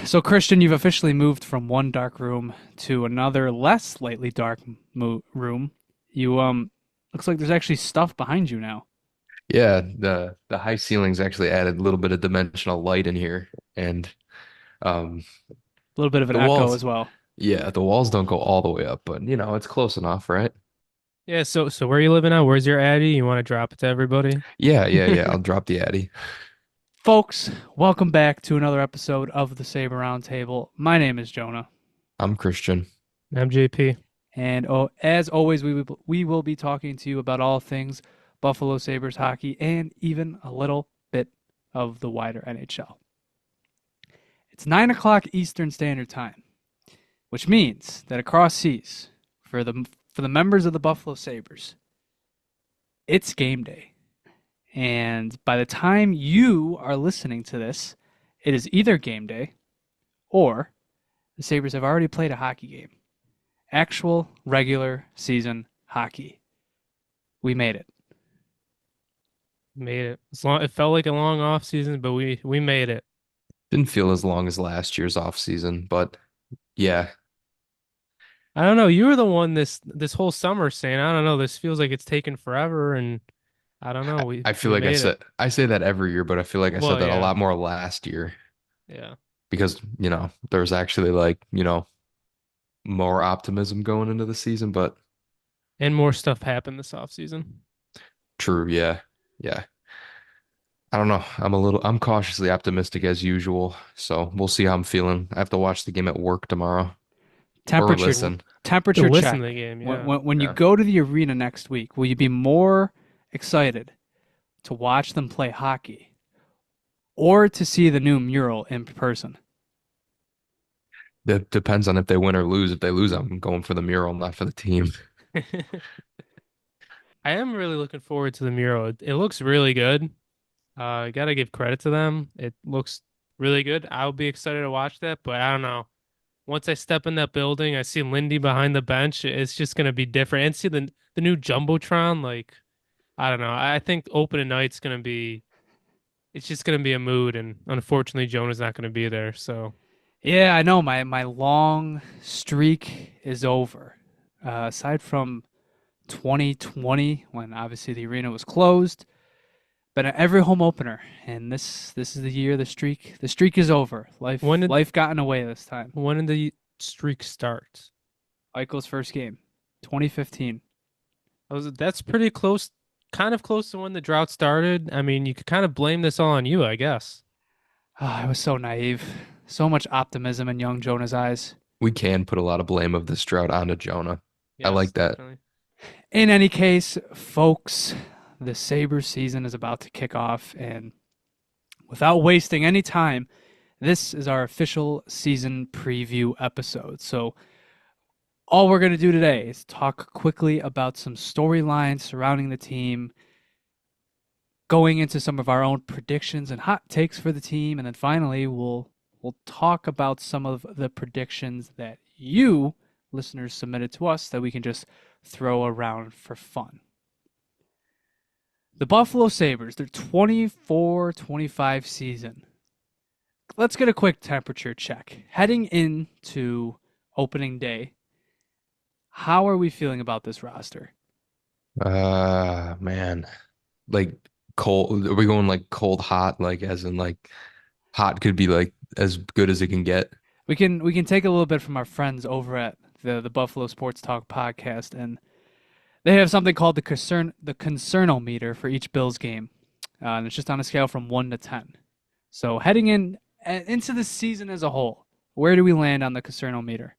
So, Christian, you've officially moved from one dark room to another less slightly dark room. You looks like there's actually stuff behind you now. Yeah, the high ceilings actually added a little bit of dimensional light in here, and um, A little bit of an the echo walls, as well. yeah, the walls don't go all the way up, but it's close enough, right? Yeah, so where are you living now? Where's your Addy? You want to drop it to everybody? Yeah. I'll drop the Addy. Folks, welcome back to another episode of the Sabre Roundtable. My name is Jonah, I'm Christian. MJP. and as always, we will be talking to you about all things Buffalo Sabres hockey and even a little bit of the wider NHL. It's 9 o'clock Eastern Standard Time, which means that across seas, for the members of the Buffalo Sabres, it's game day. And by the time you are listening to this, it is either game day or the Sabres have already played a hockey game. Actual regular season hockey. We made it. Made it. It felt like a long off season, but we made it. Didn't feel as long as last year's off season, but yeah, I don't know. You were the one this whole summer saying, I don't know, this feels like it's taken forever, and I don't know, we I feel we like made it. I say that every year, but I feel like I said Well, that a yeah, lot more last year yeah, because there's actually like more optimism going into the season, but and more stuff happened this off season. true, yeah. I don't know. I'm cautiously optimistic as usual. So we'll see how I'm feeling. I have to watch the game at work tomorrow or Temperature listen. To temperature listen to check. the game, When, yeah. when, when you Yeah. go to the arena next week, will you be more excited to watch them play hockey or to see the new mural in person? That depends on if they win or lose. If they lose, I'm going for the mural, not for the team. I am really looking forward to the mural. It looks really good. I gotta give credit to them. It looks really good. I'll be excited to watch that, but I don't know. Once I step in that building, I see Lindy behind the bench. It's just gonna be different. And see the new Jumbotron, like I don't know. I think opening night's gonna be it's just gonna be a mood, and unfortunately Jonah's not gonna be there. So Yeah, I know my long streak is over. Aside from 2020, when obviously the arena was closed, been at every home opener, and this is the year the streak is over. when did Life got in the way this time. when did the streak start? Eichel's first game, 2015. That's pretty close, kind of close to when the drought started. I mean, you could kind of blame this all on you, I guess. I was so naive, so much optimism in young Jonah's eyes. We can put a lot of blame of this drought onto Jonah. I Yes, like that. definitely. In any case, folks, the Sabres season is about to kick off, and without wasting any time, this is our official season preview episode. So, all we're going to do today is talk quickly about some storylines surrounding the team, going into some of our own predictions and hot takes for the team, and then finally we'll talk about some of the predictions that you listeners submitted to us that we can just throw around for fun. The Buffalo Sabres, their 24-25 season. Let's get a quick temperature check. Heading into opening day, how are we feeling about this roster? Man. Like cold. Are we going like cold hot? Like as in like hot could be like as good as it can get. We can take a little bit from our friends over at the Buffalo Sports Talk podcast, and they have something called the concernometer for each Bills game, and it's just on a scale from 1 to 10. So heading into the season as a whole, where do we land on the concernometer?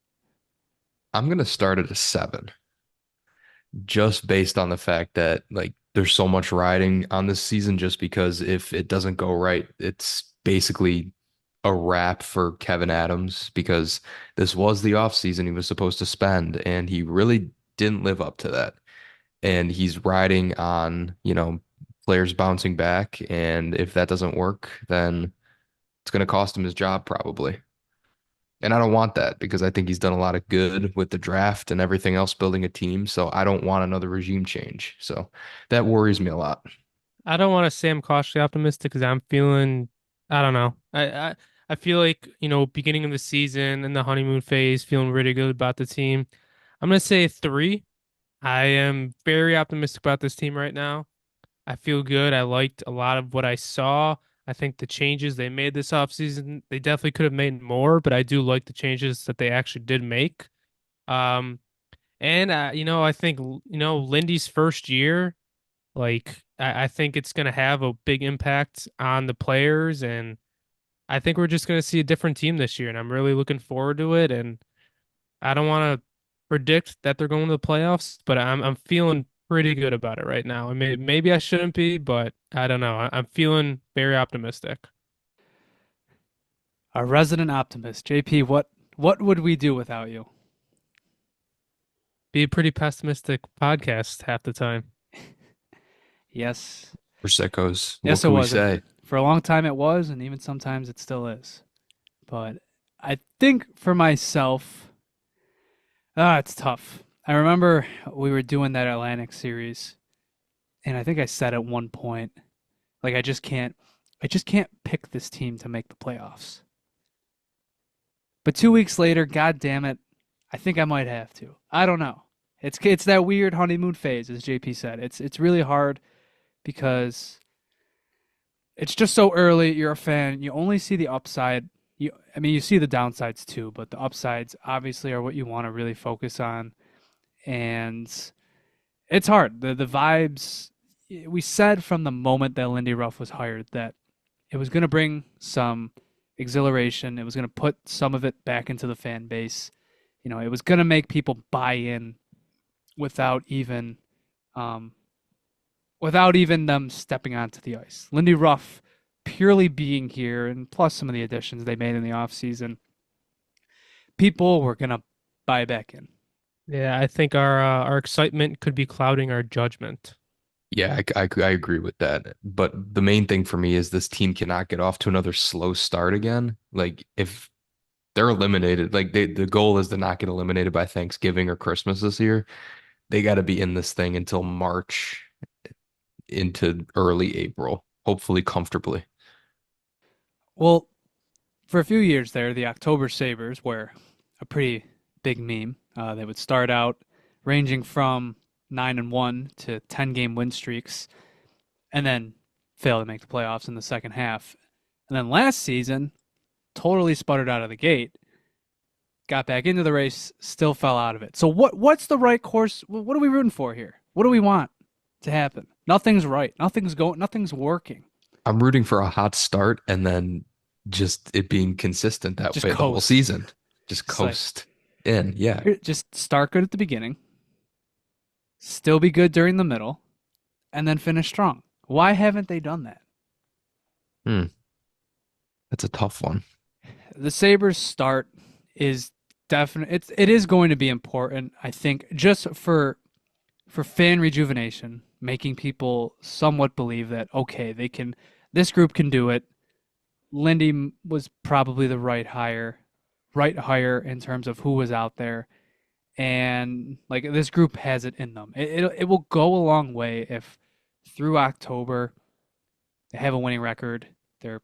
I'm gonna start at a 7, just based on the fact that like there's so much riding on this season just because if it doesn't go right, it's basically a wrap for Kevin Adams because this was the off season he was supposed to spend and he really didn't live up to that. And he's riding on, players bouncing back. And if that doesn't work, then it's going to cost him his job probably. And I don't want that because I think he's done a lot of good with the draft and everything else building a team. So I don't want another regime change. So that worries me a lot. I don't want to say I'm cautiously optimistic because I'm feeling, I don't know. I feel like, beginning of the season and the honeymoon phase, feeling really good about the team. I'm gonna say 3. I am very optimistic about this team right now. I feel good. I liked a lot of what I saw. I think the changes they made this offseason, they definitely could have made more, but I do like the changes that they actually did make. Um, and I think Lindy's first year, like I think it's gonna have a big impact on the players, and I think we're just gonna see a different team this year, and I'm really looking forward to it. And I don't want to predict that they're going to the playoffs, but I'm feeling pretty good about it right now. I mean, maybe I shouldn't be, but I don't know. I'm feeling very optimistic. Our resident optimist, JP. What would we do without you? Be a pretty pessimistic podcast half the time. Yes, We're sickos. What yes, it can we was. say? For a long time, it was, and even sometimes it still is. But I think for myself, it's tough. I remember we were doing that Atlantic series, and I think I said at one point, like I just can't pick this team to make the playoffs. But 2 weeks later, god damn it, I think I might have to. I don't know. It's that weird honeymoon phase, as JP said. It's really hard because it's just so early. You're a fan. You only see the upside. You see the downsides too, but the upsides obviously are what you want to really focus on. And it's hard. The vibes. We said from the moment that Lindy Ruff was hired that it was going to bring some exhilaration. It was going to put some of it back into the fan base. It was going to make people buy in without even um, without even them stepping onto the ice. Lindy Ruff purely being here, and plus some of the additions they made in the offseason, people were going to buy back in. Yeah, I think our excitement could be clouding our judgment. Yeah, I agree with that. But the main thing for me is this team cannot get off to another slow start again. Like if they're eliminated, like the goal is to not get eliminated by Thanksgiving or Christmas this year. They got to be in this thing until March into early April, hopefully comfortably. Well, for a few years there, the October Sabres were a pretty big meme. They would start out ranging from 9-1 to 10-game win streaks, and then fail to make the playoffs in the second half. And then last season, totally sputtered out of the gate, got back into the race, still fell out of it. So what's the right course? What are we rooting for here? What do we want to happen? Nothing's right. Nothing's working. I'm rooting for a hot start and then just it being consistent that Just way the whole coast. season. Just Just like coast in. Yeah. just start good at the beginning, still be good during the middle, and then finish strong. Why haven't they done that? Hmm. That's a tough one. The Sabres start is definitely it is going to be important, I think, just for fan rejuvenation, making people somewhat believe that okay, this group can do it. Lindy was probably the right hire in terms of who was out there, and like this group has it in them. It will go a long way if through October they have a winning record. They're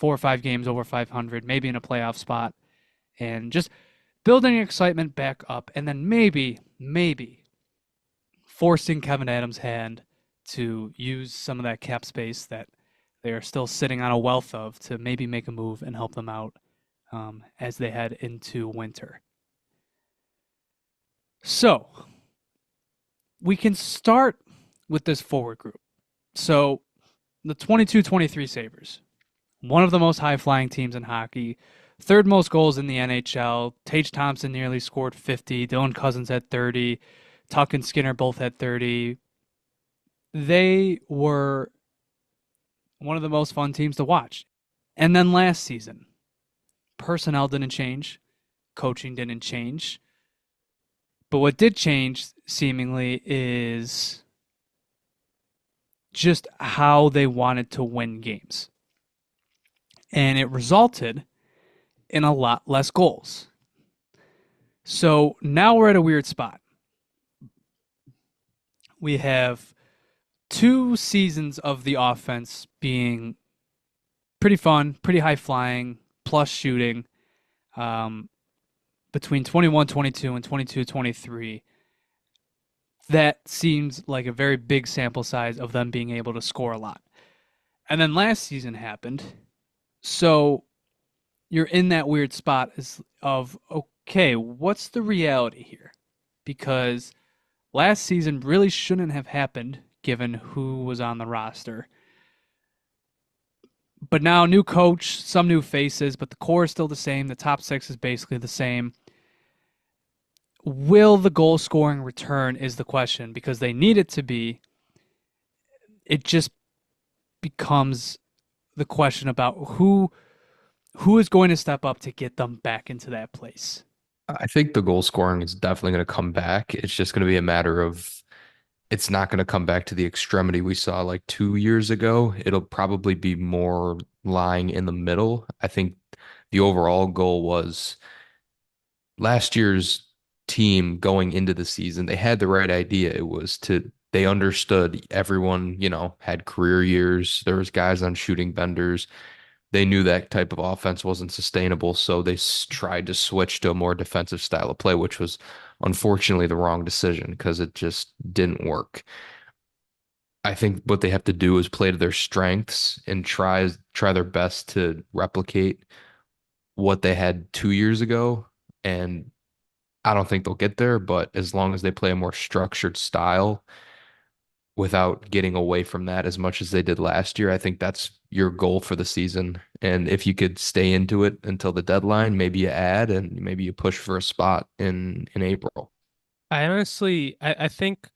4 or 5 games over 500, maybe in a playoff spot, and just building excitement back up, and then maybe forcing Kevin Adams' hand to use some of that cap space that they are still sitting on a wealth of to maybe make a move and help them out as they head into winter. So we can start with this forward group. So the 22-23 Sabres, one of the most high-flying teams in hockey, third most goals in the NHL. Tage Thompson nearly scored 50. Dylan Cousins had 30. Tuck and Skinner both had 30. They were one of the most fun teams to watch. And then last season, personnel didn't change. Coaching didn't change. But what did change, seemingly, is just how they wanted to win games. And it resulted in a lot less goals. So now we're at a weird spot. We have 2 seasons of the offense being pretty fun, pretty high flying, plus shooting um, between 21-22 and 22-23. That seems like a very big sample size of them being able to score a lot. And then last season happened. So you're in that weird spot of, okay, what's the reality here? Because last season really shouldn't have happened given who was on the roster. But now, new coach, some new faces, but the core is still the same. The top six is basically the same. Will the goal scoring return is the question because they need it to be. It just becomes the question about who is going to step up to get them back into that place. I think the goal scoring is definitely going to come back. It's just going to be a matter of it's not going to come back to the extremity we saw like 2 years ago. It'll probably be more lying in the middle. I think the overall goal was last year's team going into the season, they had the right idea. It was to they understood everyone, had career years. There was guys on shooting benders. They knew that type of offense wasn't sustainable, so they tried to switch to a more defensive style of play, which was unfortunately the wrong decision because it just didn't work. I think what they have to do is play to their strengths and try their best to replicate what they had 2 years ago. And I don't think they'll get there, but as long as they play a more structured style without getting away from that as much as they did last year, I think that's your goal for the season. And if you could stay into it until the deadline, maybe you add and maybe you push for a spot in April. I honestly, I think,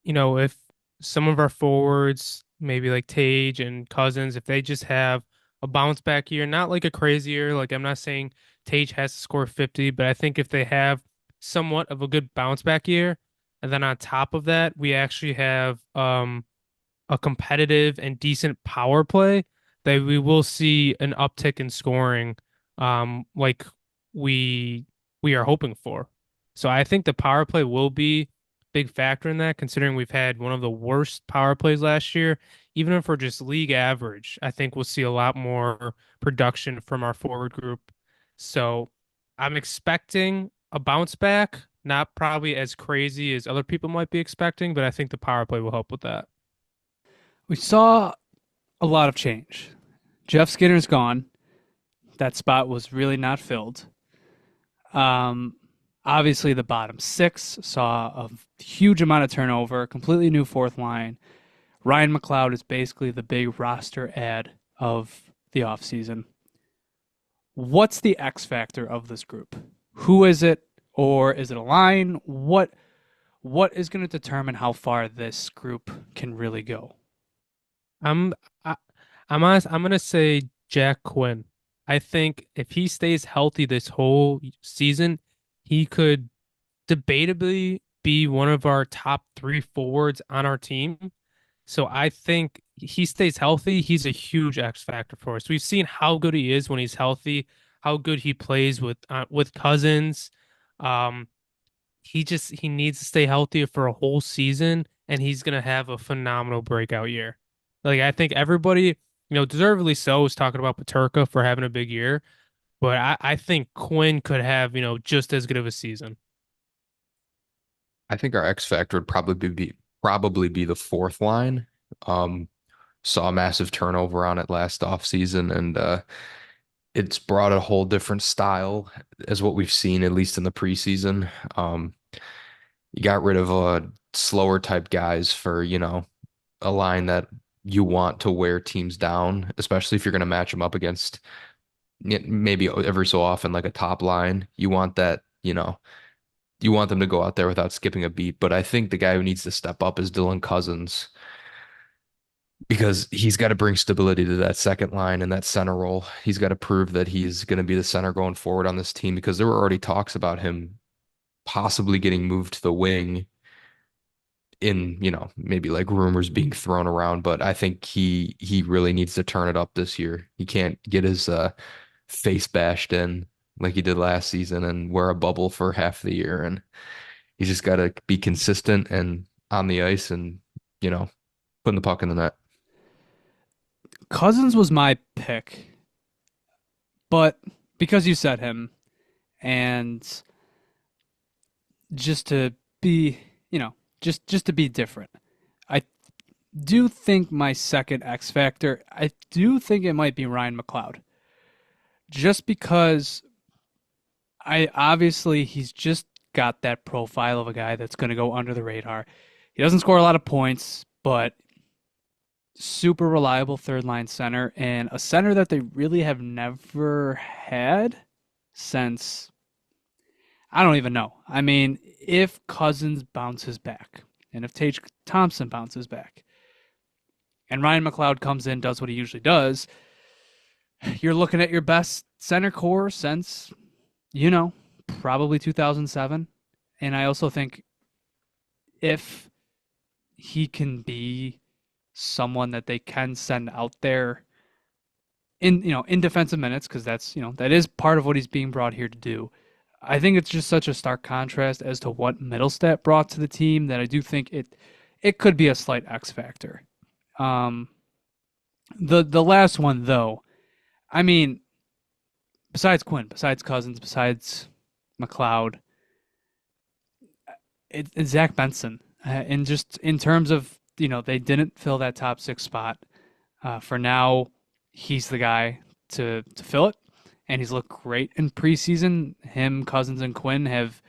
if some of our forwards, maybe like Tage and Cousins, if they just have a bounce back year, not like a crazy year, like I'm not saying Tage has to score 50, but I think if they have somewhat of a good bounce back year, and then on top of that, we actually have a competitive and decent power play, that we will see an uptick in scoring, like we we are hoping for. So I think the power play will be a big factor in that, considering we've had one of the worst power plays last year. Even if we're just league average, I think we'll see a lot more production from our forward group. So I'm expecting a bounce back, not probably as crazy as other people might be expecting, but I think the power play will help with that. We saw a lot of change. Jeff Skinner's gone. That spot was really not filled. Um, Obviously, the bottom six saw a huge amount of turnover, completely new fourth line. Ryan McLeod is basically the big roster add of the offseason. What's the X factor of this group? Who is it, or is it a line? What is going to determine how far this group can really go? I'm I, I'm honest, I'm gonna say Jack Quinn. I think if he stays healthy this whole season, he could debatably be one of our top three forwards on our team. So I think he stays healthy. He's a huge X factor for us. We've seen how good he is when he's healthy, how good he plays with Cousins. Um, he needs to stay healthy for a whole season, and he's gonna have a phenomenal breakout year. Like I think everybody, deservedly so, is talking about Paterka for having a big year, but I think Quinn could have, just as good of a season. I think our X factor would probably be the fourth line. Um, Saw a massive turnover on it last offseason, and it's brought a whole different style as what we've seen, at least in the preseason. You got rid of slower type guys for, a line that you want to wear teams down, especially if you're going to match them up against maybe every so often like a top line. You want that, you want them to go out there without skipping a beat. But I think the guy who needs to step up is Dylan Cousins because he's got to bring stability to that second line and that center role. He's got to prove that he's going to be the center going forward on this team because there were already talks about him possibly getting moved to the wing in, maybe like rumors being thrown around, but I think he really needs to turn it up this year. He can't get his face bashed in like he did last season and wear a bubble for half the year. And he's just got to be consistent and on the ice and, putting the puck in the net. Cousins was my pick, But because you said him, and just to be, just to be different, I do think my second X factor, I do think it might be Ryan McLeod. Just because he's just got that profile of a guy that's going to go under the radar. He doesn't score a lot of points, but super reliable third line center, and a center that they really have never had since, I don't even know. I mean, if Cousins bounces back and if Tage Thompson bounces back and Ryan McLeod comes in, does what he usually does, you're looking at your best center core since, probably 2007. And I also think if he can be someone that they can send out there in defensive minutes, because that is part of what he's being brought here to do. I think it's just such a stark contrast as to what Middlestat brought to the team that I do think it could be a slight X factor. The last one though, I mean, besides Quinn, besides Cousins, besides McLeod, it's Zach Benson. And just in terms of, they didn't fill that top 6 spot. For now, he's the guy to fill it. And he's looked great in preseason. Him, Cousins, and Quinn have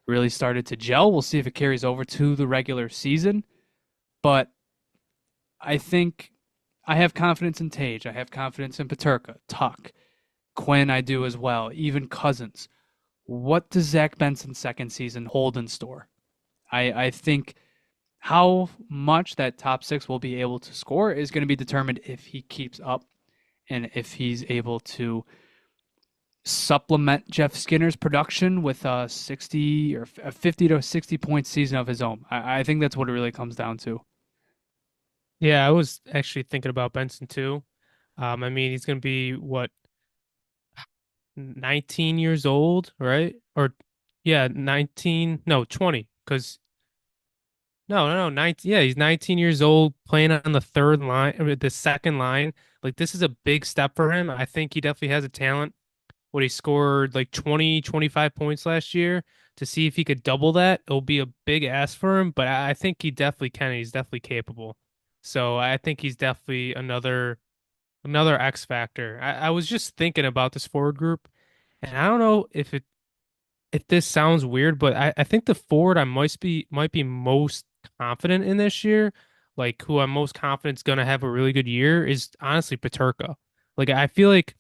really started to gel. We'll see if it carries over to the regular season. But I think I have confidence in Tage. I have confidence in Peterka, Tuck, Quinn I do as well, even Cousins. What does Zach Benson's second season hold in store? I think how much that top 6 will be able to score is going to be determined if he keeps up and if he's able to supplement Jeff Skinner's production with a 60 or a 50 to 60 point season of his own. I think that's what it really comes down to. Yeah, I was actually thinking about Benson too. I mean, he's going to be 19 years old, right? Or yeah, 19, no, 20, because no, 19. Yeah, he's 19 years old, playing on the third line, or the second line. Like, this is a big step for him. I think he definitely has a talent. What he scored like 20, 25 points last year. To see if he could double that, it'll be a big ask for him, but I think he definitely can. He's definitely capable. So I think he's definitely another X factor. I was just thinking about this forward group, and I don't know if this sounds weird, but I think the forward I might be most confident in this year, like who I'm most confident is gonna have a really good year, is honestly Peterka. Like, I feel like,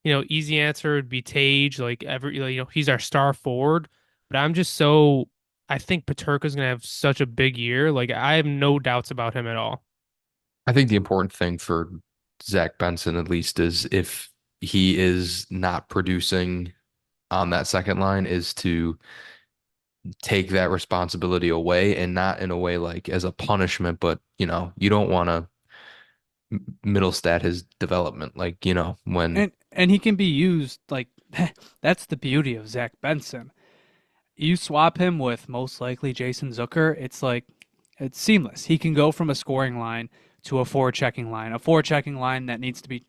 easy answer would be Tage, like he's our star forward, but I think Peterka's gonna have such a big year. Like, I have no doubts about him at all. I think the important thing for Zach Benson, at least, is if he is not producing on that second line, is to take that responsibility away, and not in a way like as a punishment, but you don't want to Middlestat his development, like when And he can be used like that's the beauty of Zach Benson. You swap him with most likely Jason Zucker, it's seamless. He can go from a scoring line to a forward-checking line that needs to be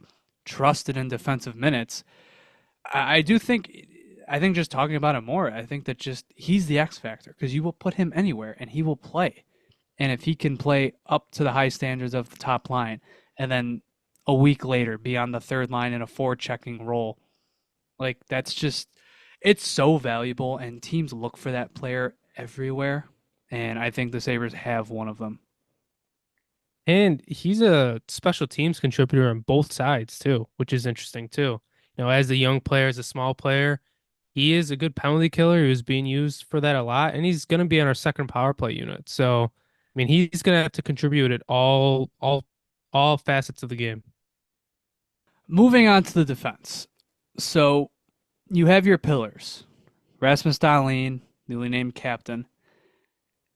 trusted in defensive minutes. I do think, just talking about him more, I think that just he's the X factor because you will put him anywhere and he will play. And if he can play up to the high standards of the top line and then a week later be on the third line in a forward-checking role, like it's so valuable, and teams look for that player everywhere. And I think the Sabres have one of them. And he's a special teams contributor on both sides too, which is interesting too. As a young player, as a small player, he is a good penalty killer. He was being used for that a lot, and he's going to be on our second power play unit. So, I mean, he's going to have to contribute at all facets of the game. Moving on to the defense. So you have your pillars, Rasmus Dahlin, newly named captain,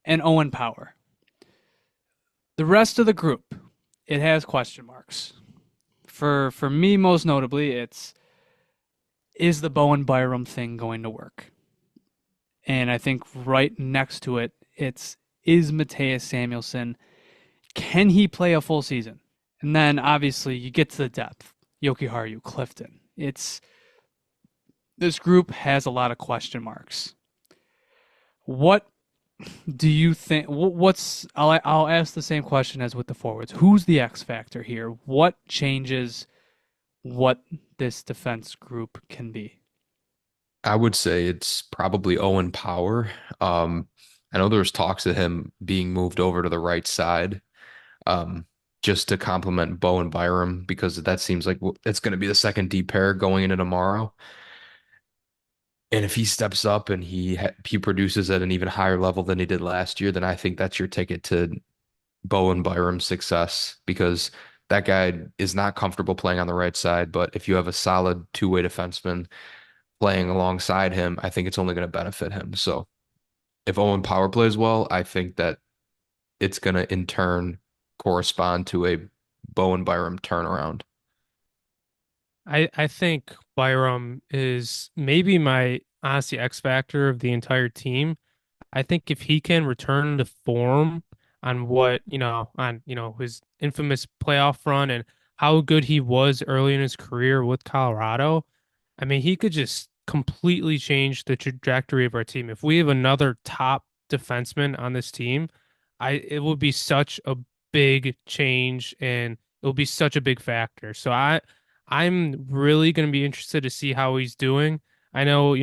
and Owen Power. The rest of the group, it has question marks. For me, most notably, is the Bowen Byram thing going to work? And I think right next to it, is Mateus Samuelsson. Can he play a full season? And then obviously you get to the depth. Jokiharju, Clifton. It's this group has a lot of question marks. What do you think? What's I'll ask the same question as with the forwards. Who's the X factor here? What changes what this defense group can be? I would say it's probably Owen Power. Um, I know there was talks of him being moved over to the right side, um, just to complement Bo and Byram because that seems like it's going to be the second D pair going into tomorrow. And if he steps up and he produces at an even higher level than he did last year, then I think that's your ticket to Bo and Byram's success because that guy is not comfortable playing on the right side. But if you have a solid two-way defenseman playing alongside him, I think it's only going to benefit him. So if Owen Power plays well, I think that it's going to in turn correspond to a Bo and Byram turnaround. I think Byram is maybe my honestly X factor of the entire team. I think if he can return to form on his infamous playoff run and how good he was early in his career with Colorado, I mean, he could just completely change the trajectory of our team. If we have another top defenseman on this team, it would be such a big change and it will be such a big factor. So I'm really going to be interested to see how he's doing. I know,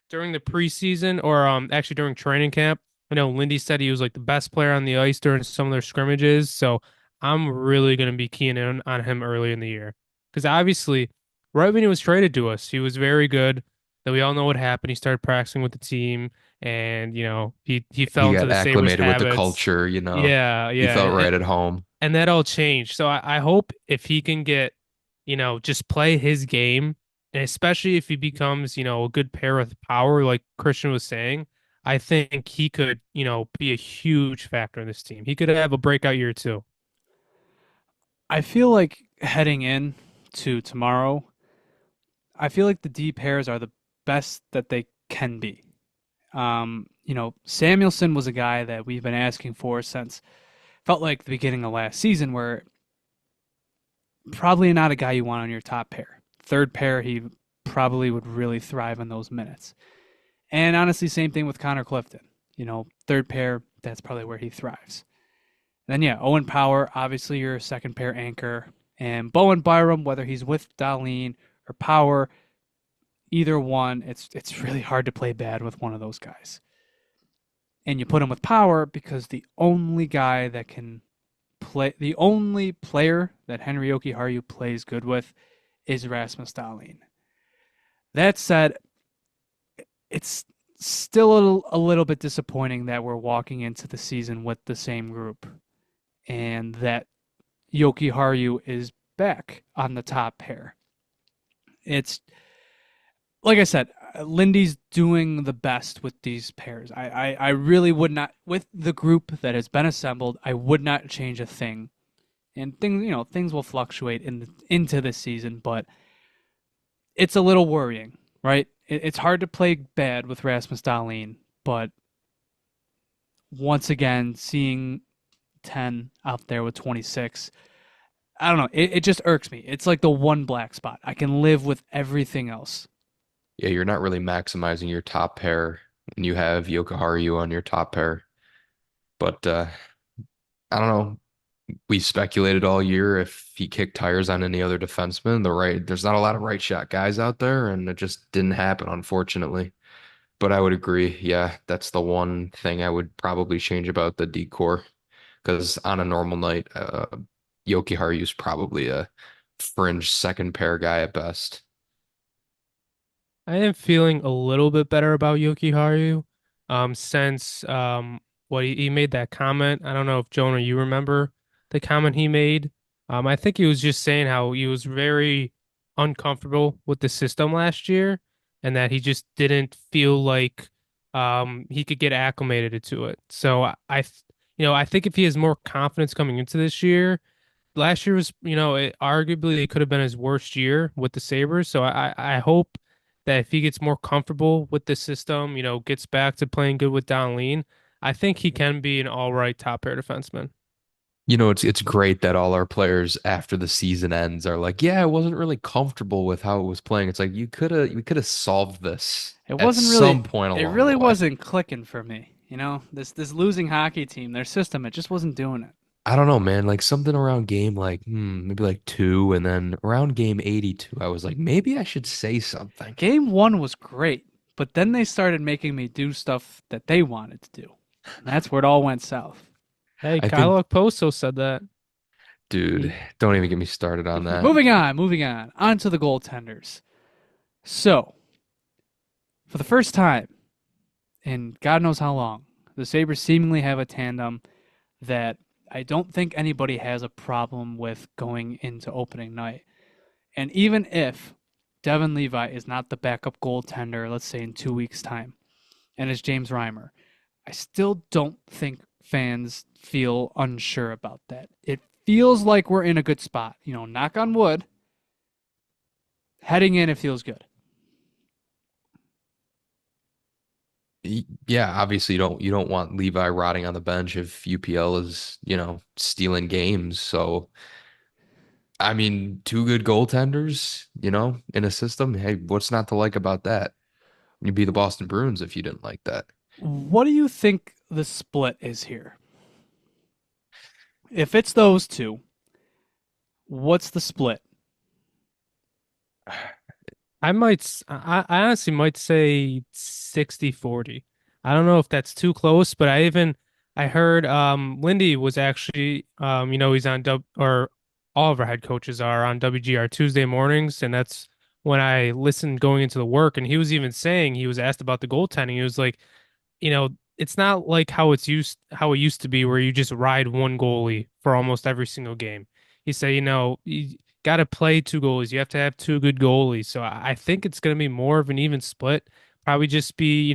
during the preseason or actually during training camp. I know Lindy said he was like the best player on the ice during some of their scrimmages. So I'm really going to be keying in on him early in the year because obviously, right when he was traded to us, he was very good. Then we all know what happened. He started practicing with the team, and he fell He into got the Sabres acclimated with the habits. culture, Yeah, he felt yeah, right at home. and that all changed. So I hope if he can get, just play his game, and especially if he becomes, a good pair with Power, like Christian was saying, I think he could, be a huge factor in this team. He could have a breakout year too. I feel like heading in to tomorrow, I feel like the D pairs are the best that they can be. Samuelson was a guy that we've been asking for since felt like the beginning of last season, where probably not a guy you want on your top pair. Third pair, he probably would really thrive in those minutes. And honestly, same thing with Connor Clifton. Third pair, that's probably where he thrives. Then yeah, Owen Power, obviously your second pair anchor, and Bowen Byram, whether he's with Darlene or Power, either one, it's really hard to play bad with one of those guys. And you put him with Power because the only player that Henry Jokiharju plays good with is Rasmus Dahlin. That said, it's still a little bit disappointing that we're walking into the season with the same group and that Jokiharju is back on the top pair. It's like I said, Lindy's doing the best with these pairs. I really would not, with the group that has been assembled, I would not change a thing. And things will fluctuate into this season, but it's a little worrying, right? It's hard to play bad with Rasmus Dahlin, but once again, seeing 10 out there with 26, I don't know. It just irks me. It's like the one black spot. I can live with everything else. Yeah, you're not really maximizing your top pair when you have Yokoharu on your top pair. But I don't know. We speculated all year if he kicked tires on any other defenseman. There's not a lot of right shot guys out there, and it just didn't happen, unfortunately. But I would agree. Yeah, that's the one thing I would probably change about the decor. Because on a normal night, Yoki Haru's probably a fringe second pair guy at best. I am feeling a little bit better about Yokiharu, since what he made that comment. I don't know if Jonah, you remember the comment he made. I think he was just saying how he was very uncomfortable with the system last year, and that he just didn't feel like he could get acclimated to it. So I think if he has more confidence coming into this year. Last year was, arguably it could have been his worst year with the Sabres. So I hope that if he gets more comfortable with the system, gets back to playing good with Don Lean, I think he can be an all right top pair defenseman. it's great that all our players after the season ends are like, yeah, I wasn't really comfortable with how it was playing. It's like we could have solved this It at wasn't really some point it along really the way. wasn't clicking for me. This losing hockey team, their system, it just wasn't doing it. I don't know, man. Like something around game like maybe like two, and then around game 82, I was like, maybe I should say something. Game 1 was great, but then they started making me do stuff that they wanted to do. And that's where it all went south. Hey, I Kyle think, Okposo said that. dude, He, don't even get me started on that. Moving on. On to the goaltenders. So, for the first time in God knows how long, the Sabres seemingly have a tandem that I don't think anybody has a problem with going into opening night. And even if Devin Levi is not the backup goaltender, let's say in 2 weeks' time, and it's James Reimer, I still don't think fans feel unsure about that. It feels like we're in a good spot. Knock on wood. Heading in, it feels good. Yeah, obviously you don't want Levi rotting on the bench if UPL is, stealing games. So I mean, two good goaltenders, in a system. Hey, what's not to like about that? You'd be the Boston Bruins if you didn't like that. What do you think the split is here? If it's those two, what's the split? I honestly might say 60-40. I don't know if that's too close, but I heard Lindy was actually he's on or all of our head coaches are on WGR Tuesday mornings, and that's when I listened going into the work, and he was even saying he was asked about the goaltending. He was like, it's not like how it used to be where you just ride one goalie for almost every single game. He said, you got to play two goalies. You have to have two good goalies. So I think it's going to be more of an even split. Probably just be,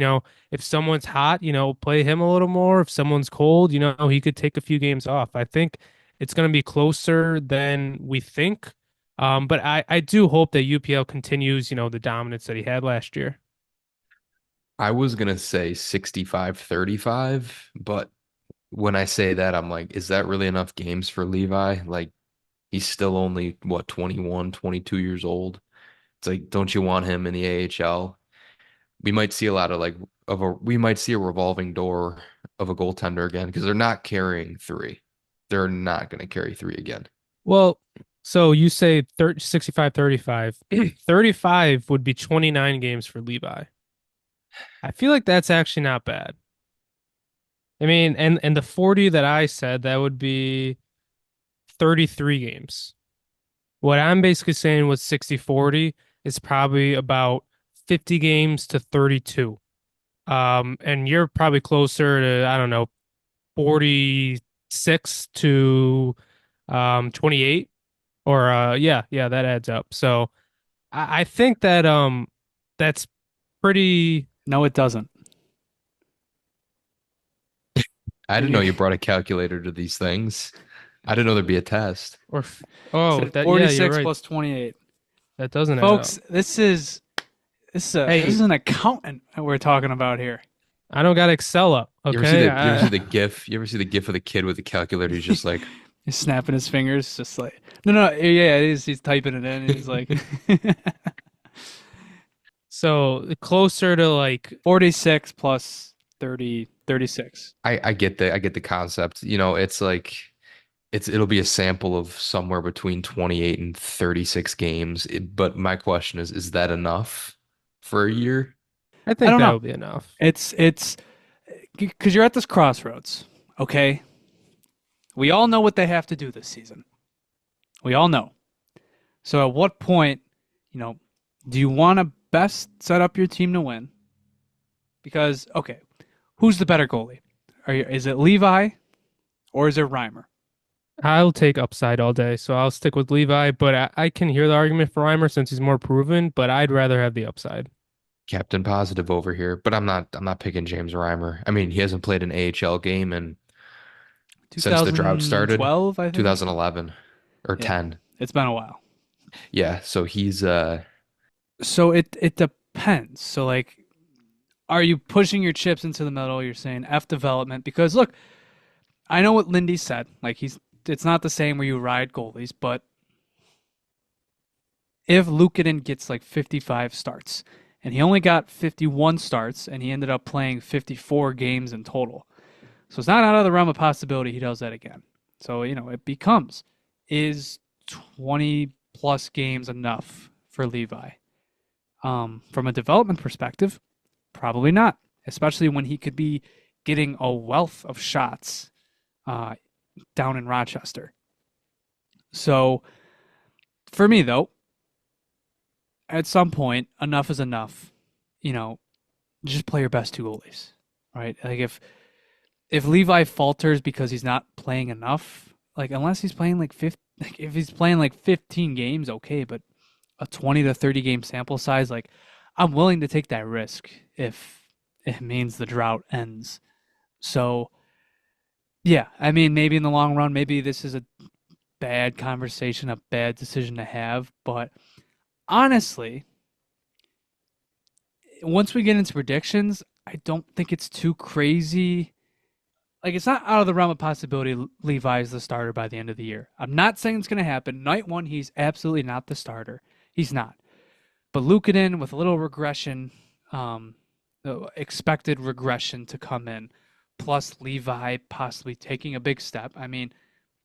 if someone's hot, play him a little more. If someone's cold, he could take a few games off. I think it's going to be closer than we think. But I do hope that UPL continues, the dominance that he had last year. I was gonna say 65-35, but when I say that, I'm like, is that really enough games for Levi? Like, he's still only, what, 21, 22 years old. It's like, don't you want him in the AHL? We might see a lot of we might see a revolving door of a goaltender again because they're not carrying three. They're not going to carry three again. Well, so you say 30, 65, 35. 35 would be 29 games for Levi. I feel like that's actually not bad. I mean, and the 40 that I said, that would be 33 games. What I'm basically saying with 60-40 is probably about 50 games to 32. And you're probably closer to, I don't know, 46 to 28 or yeah, that adds up. So I think that that's pretty. No, it doesn't. I didn't know You you brought a calculator to these things. I didn't know there'd be a test. Or oh, said that yeah, you're 46 right. plus 28. That doesn't add up. Folks, this is Hey, an accountant that we're talking about here. I don't got Excel up. You ever see Okay. the GIF? You ever see the GIF of the kid with the calculator? He's just like, He's snapping his fingers, just like no, yeah, he's typing it in. He's like So closer to like 46 plus 30, 36. I get the concept. It's like it'll be a sample of somewhere between 28 and 36 games. But my question is that enough for a year? I I think don't that know. would be enough. It's because you're at this crossroads, okay? We all know what they have to do this season. We all know. So at what point, do you want to best set up your team to win? Because okay, who's the better goalie? Is it Levi or is it Reimer? I'll take upside all day, so I'll stick with Levi, but I can hear the argument for Reimer since he's more proven, but I'd rather have the upside. Captain Positive over here, but I'm not picking James Reimer. I mean, he hasn't played an AHL game since the drought started, 2012, I think. 2011 or Yeah, 10. it's been a while. Yeah, so he's So it depends. So like, are you pushing your chips into the middle? You're saying F development because look, I know what Lindy said. Like it's not the same where you ride goalies, but if Luukkonen gets like 55 starts, and he only got 51 starts, and he ended up playing 54 games in total. So it's not out of the realm of possibility he does that again. So, it becomes, is 20 plus games enough for Levi? From a development perspective, probably not, especially when he could be getting a wealth of shots down in Rochester. So for me, though, at some point, enough is enough. Just play your best two goalies, right? Like if Levi falters because he's not playing enough, like unless he's playing if he's playing like 15 games, okay, but a 20 to 30 game sample size, like I'm willing to take that risk if it means the drought ends. So yeah, I mean, maybe in the long run, maybe this is a bad conversation, a bad decision to have, but honestly, once we get into predictions, I don't think it's too crazy. Like, it's not out of the realm of possibility Levi is the starter by the end of the year. I'm not saying it's going to happen. Night one, he's absolutely not the starter. He's not. But Luukkonen with a little regression, expected regression to come in, plus Levi possibly taking a big step. I mean,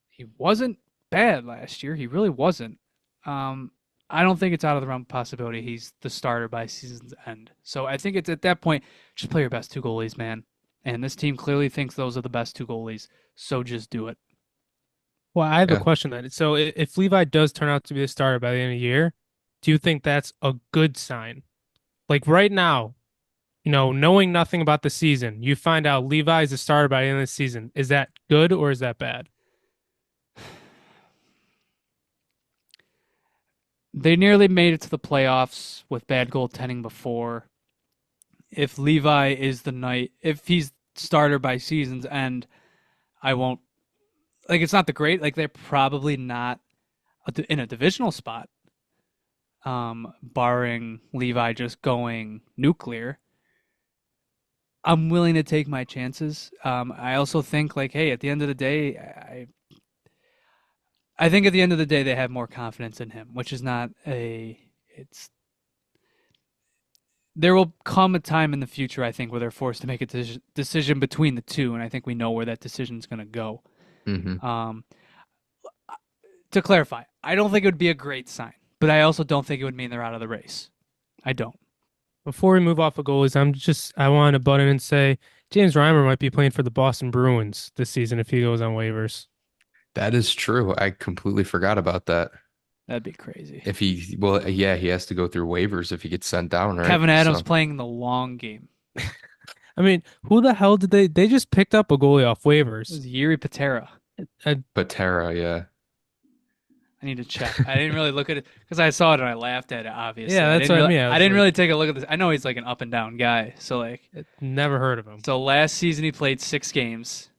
he wasn't bad last year. He really wasn't. I don't think it's out of the realm of possibility he's the starter by season's end. So I think it's at that point, just play your best two goalies, man. And this team clearly thinks those are the best two goalies, so just do it. Well, I have a question then. So if Levi does turn out to be the starter by the end of the year, do you think that's a good sign? Like right now, knowing nothing about the season, you find out Levi is the starter by the end of the season. Is that good or is that bad? They nearly made it to the playoffs with bad goaltending before. If Levi is if he's starter by season's end, I won't. Like, it's not the great. Like, they're probably not in a divisional spot, barring Levi just going nuclear. I'm willing to take my chances. I also think, like, hey, at the end of the day, I think at the end of the day they have more confidence in him, which is not there will come a time in the future, I think, where they're forced to make a decision between the two, and I think we know where that decision is going to go. Mm-hmm. To clarify, I don't think it would be a great sign, but I also don't think it would mean they're out of the race. I don't. Before we move off of goalies, I want to butt in and say James Reimer might be playing for the Boston Bruins this season if he goes on waivers. That is true. I completely forgot about that. That'd be crazy. He has to go through waivers if he gets sent down, right? Kevin Adams playing the long game. I mean, who the hell did they just picked up a goalie off waivers? It was Yuri Patera. Patera, yeah. I need to check. I didn't really look at it because I saw it and I laughed at it, obviously. Yeah, that's what I mean. I didn't really take a look at this. I know he's like an up and down guy. So, like, never heard of him. So last season he played 6 games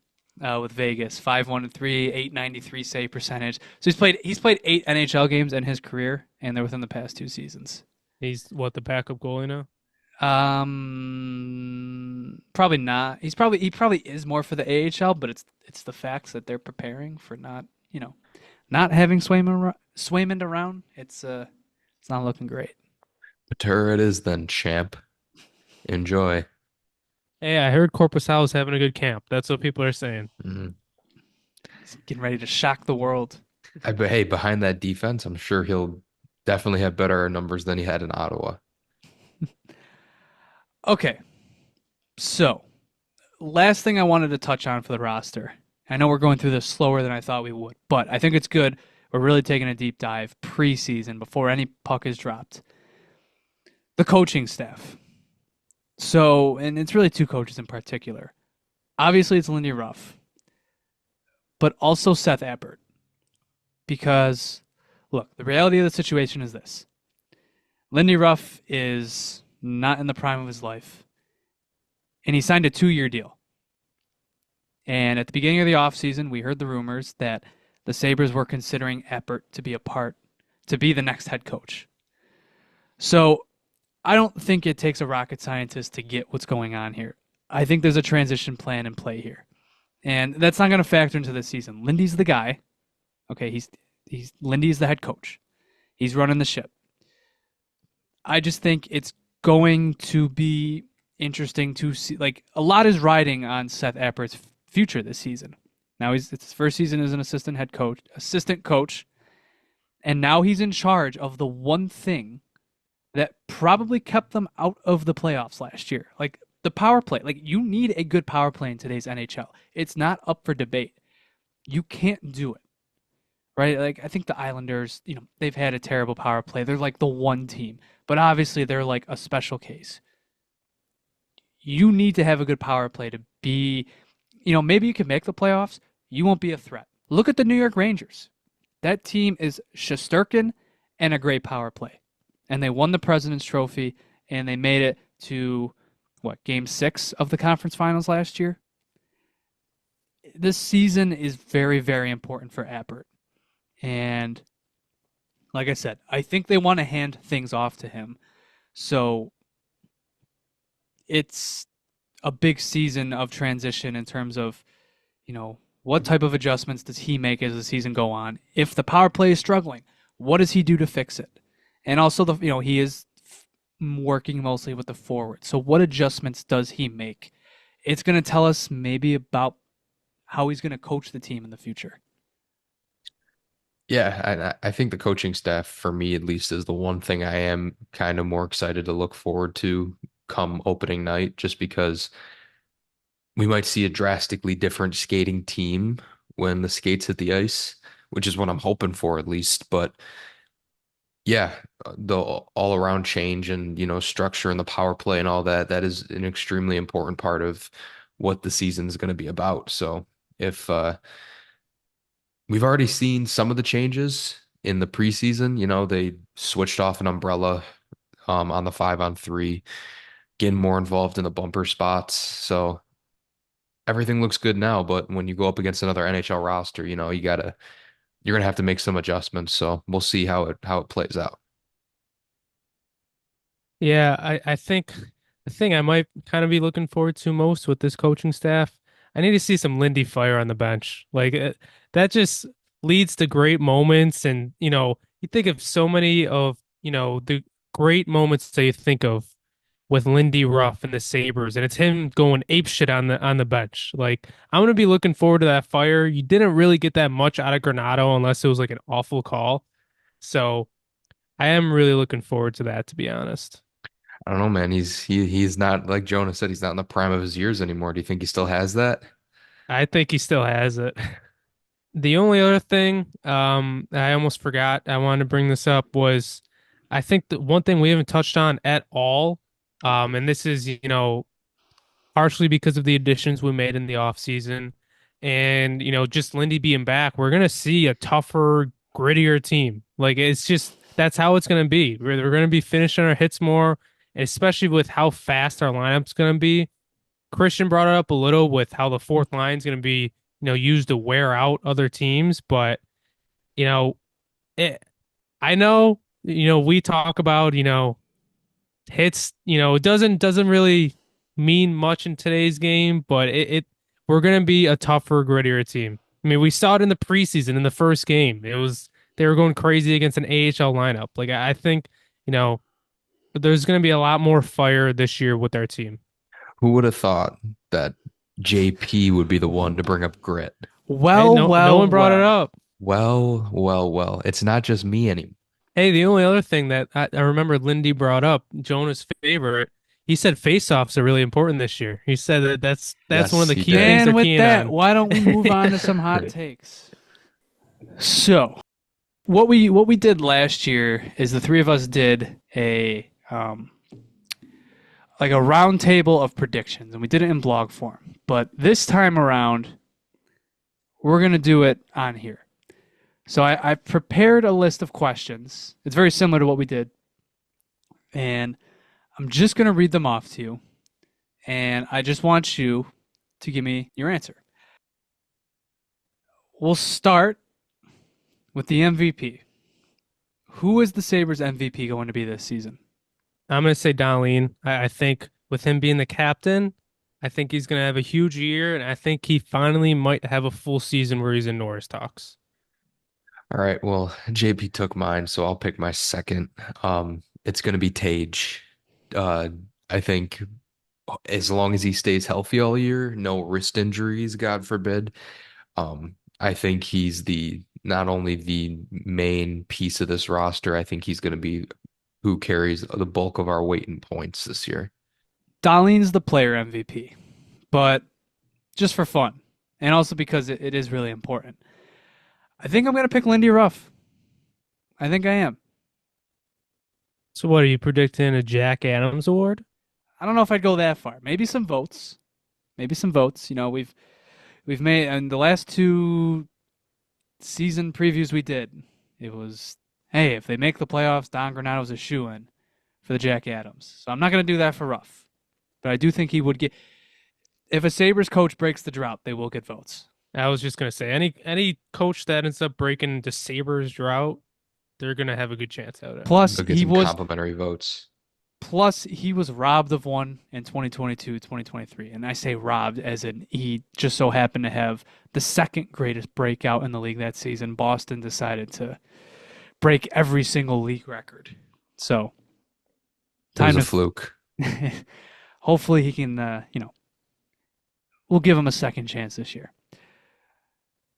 with Vegas, 5-1-3, 893 save percentage. So he's played 8 NHL games in his career, and they're within the past 2 seasons. He's the backup goalie now? Probably not. He probably is more for the AHL, but it's the facts that they're preparing for not having Swayman around. It's not looking great. Patera it is then, champ. Enjoy. Hey, I heard Corpusalo's having a good camp. That's what people are saying. Mm-hmm. He's getting ready to shock the world. But hey, behind that defense, I'm sure he'll definitely have better numbers than he had in Ottawa. Okay. So, last thing I wanted to touch on for the roster. I know we're going through this slower than I thought we would, but I think it's good. We're really taking a deep dive preseason before any puck is dropped. The coaching staff. So, and it's really 2 coaches in particular. Obviously, it's Lindy Ruff, but also Seth Appert. Because, look, the reality of the situation is this. Lindy Ruff is not in the prime of his life, and he signed a 2-year deal. And at the beginning of the offseason, we heard the rumors that the Sabres were considering Appert to be the next head coach. So, I don't think it takes a rocket scientist to get what's going on here. I think there's a transition plan in play here. And that's not going to factor into the season. Lindy's the guy. Okay, he's Lindy's the head coach. He's running the ship. I just think it's going to be interesting to see. Like a lot is riding on Seth Appert's future this season. Now it's his first season as an assistant coach, and now he's in charge of the one thing that probably kept them out of the playoffs last year. Like the power play. Like you need a good power play in today's NHL. It's not up for debate. You can't do it. Right? Like I think the Islanders, they've had a terrible power play. They're like the one team, but obviously they're like a special case. You need to have a good power play to be, maybe you can make the playoffs. You won't be a threat. Look at the New York Rangers. That team is Shesterkin and a great power play. And they won the President's Trophy and they made it to game 6 of the conference finals last year. This season is very, very important for Appert. And like I said, I think they want to hand things off to him. So it's a big season of transition in terms of, what type of adjustments does he make as the season go on? If the power play is struggling, what does he do to fix it? And also, he is working mostly with the forward. So what adjustments does he make? It's going to tell us maybe about how he's going to coach the team in the future. Yeah, I think the coaching staff, for me at least, is the one thing I am kind of more excited to look forward to come opening night, just because we might see a drastically different skating team when the skates hit the ice, which is what I'm hoping for at least. But yeah, the all around change and, structure and the power play and all that, that is an extremely important part of what the season is going to be about. So if we've already seen some of the changes in the preseason. They switched off an umbrella on the 5-on-3, getting more involved in the bumper spots. So everything looks good now, but when you go up against another NHL roster, you're gonna have to make some adjustments. So we'll see how it plays out. Yeah, I think the thing I might kind of be looking forward to most with this coaching staff, I need to see some Lindy fire on the bench. Like that just leads to great moments. And, you think of so many of, the great moments that you think of with Lindy Ruff and the Sabres, and it's him going ape shit on the bench. Like I'm gonna be looking forward to that fire. You didn't really get that much out of Granado unless it was like an awful call. So I am really looking forward to that, to be honest. I don't know, man. He's not, like Jonah said, he's not in the prime of his years anymore. Do you think he still has that? I think he still has it. The only other thing, I almost forgot I wanted to bring this up was I think the one thing we haven't touched on at all, and this is, partially because of the additions we made in the offseason and, just Lindy being back, we're gonna see a tougher, grittier team. Like it's just that's how it's gonna be. We're gonna be finishing our hits more, and especially with how fast our lineup's gonna be. Christian brought it up a little with how the fourth line is going to be, used to wear out other teams. But, you know, it, I know, we talk about, hits, it doesn't really mean much in today's game, but we're going to be a tougher, grittier team. I mean, we saw it in the preseason in the first game. They were going crazy against an AHL lineup. Like, I think, there's going to be a lot more fire this year with our team. Who would have thought that JP would be the one to bring up grit? Hey, Well, no one brought it well. up. Well, well, well. It's not just me anymore. Hey, the only other thing that I remember Lindy brought up, Jonah's favorite, he said face-offs are really important this year. He said that's one of Yes, the he key did. things And they're with keying that, on. why don't we move on to some hot takes? So, what we did last year is the three of us did a like a round table of predictions, and we did it in blog form. But this time around, we're gonna do it on here. So I prepared a list of questions. It's very similar to what we did, and I'm just gonna read them off to you, and I just want you to give me your answer. We'll start with the MVP. Who is the Sabres MVP going to be this season? I'm going to say Darlene. I think with him being the captain, I think he's going to have a huge year, and I think he finally might have a full season where he's in Norris talks. All right. Well, JP took mine, so I'll pick my second. It's going to be Tage. Uh, I think as long as he stays healthy all year, no wrist injuries, God forbid. I think he's the not only the main piece of this roster, I think he's going to be who carries the bulk of our weight and points this year. Dahlin's the player MVP, but just for fun, and also because it is really important. I think I'm going to pick Lindy Ruff. I think I am. So what are you predicting, a Jack Adams award? I don't know if I'd go that far. Maybe some votes. Maybe some votes. You know, we've made in the last two season previews we did. It was, hey, if they make the playoffs, Don Granato's a shoe-in for the Jack Adams. So I'm not going to do that for Ruff, but I do think he would get. If a Sabres coach breaks the drought, they will get votes. I was just gonna say any coach that ends up breaking the Sabres drought, they're gonna have a good chance at it. Plus, They'll get he some was complimentary votes. Plus, he was robbed of one in 2022, 2023. And I say robbed as in he just so happened to have the second greatest breakout in the league that season. Boston decided to break every single league record. So, It was time a to fluke. hopefully he can, we'll give him a second chance this year.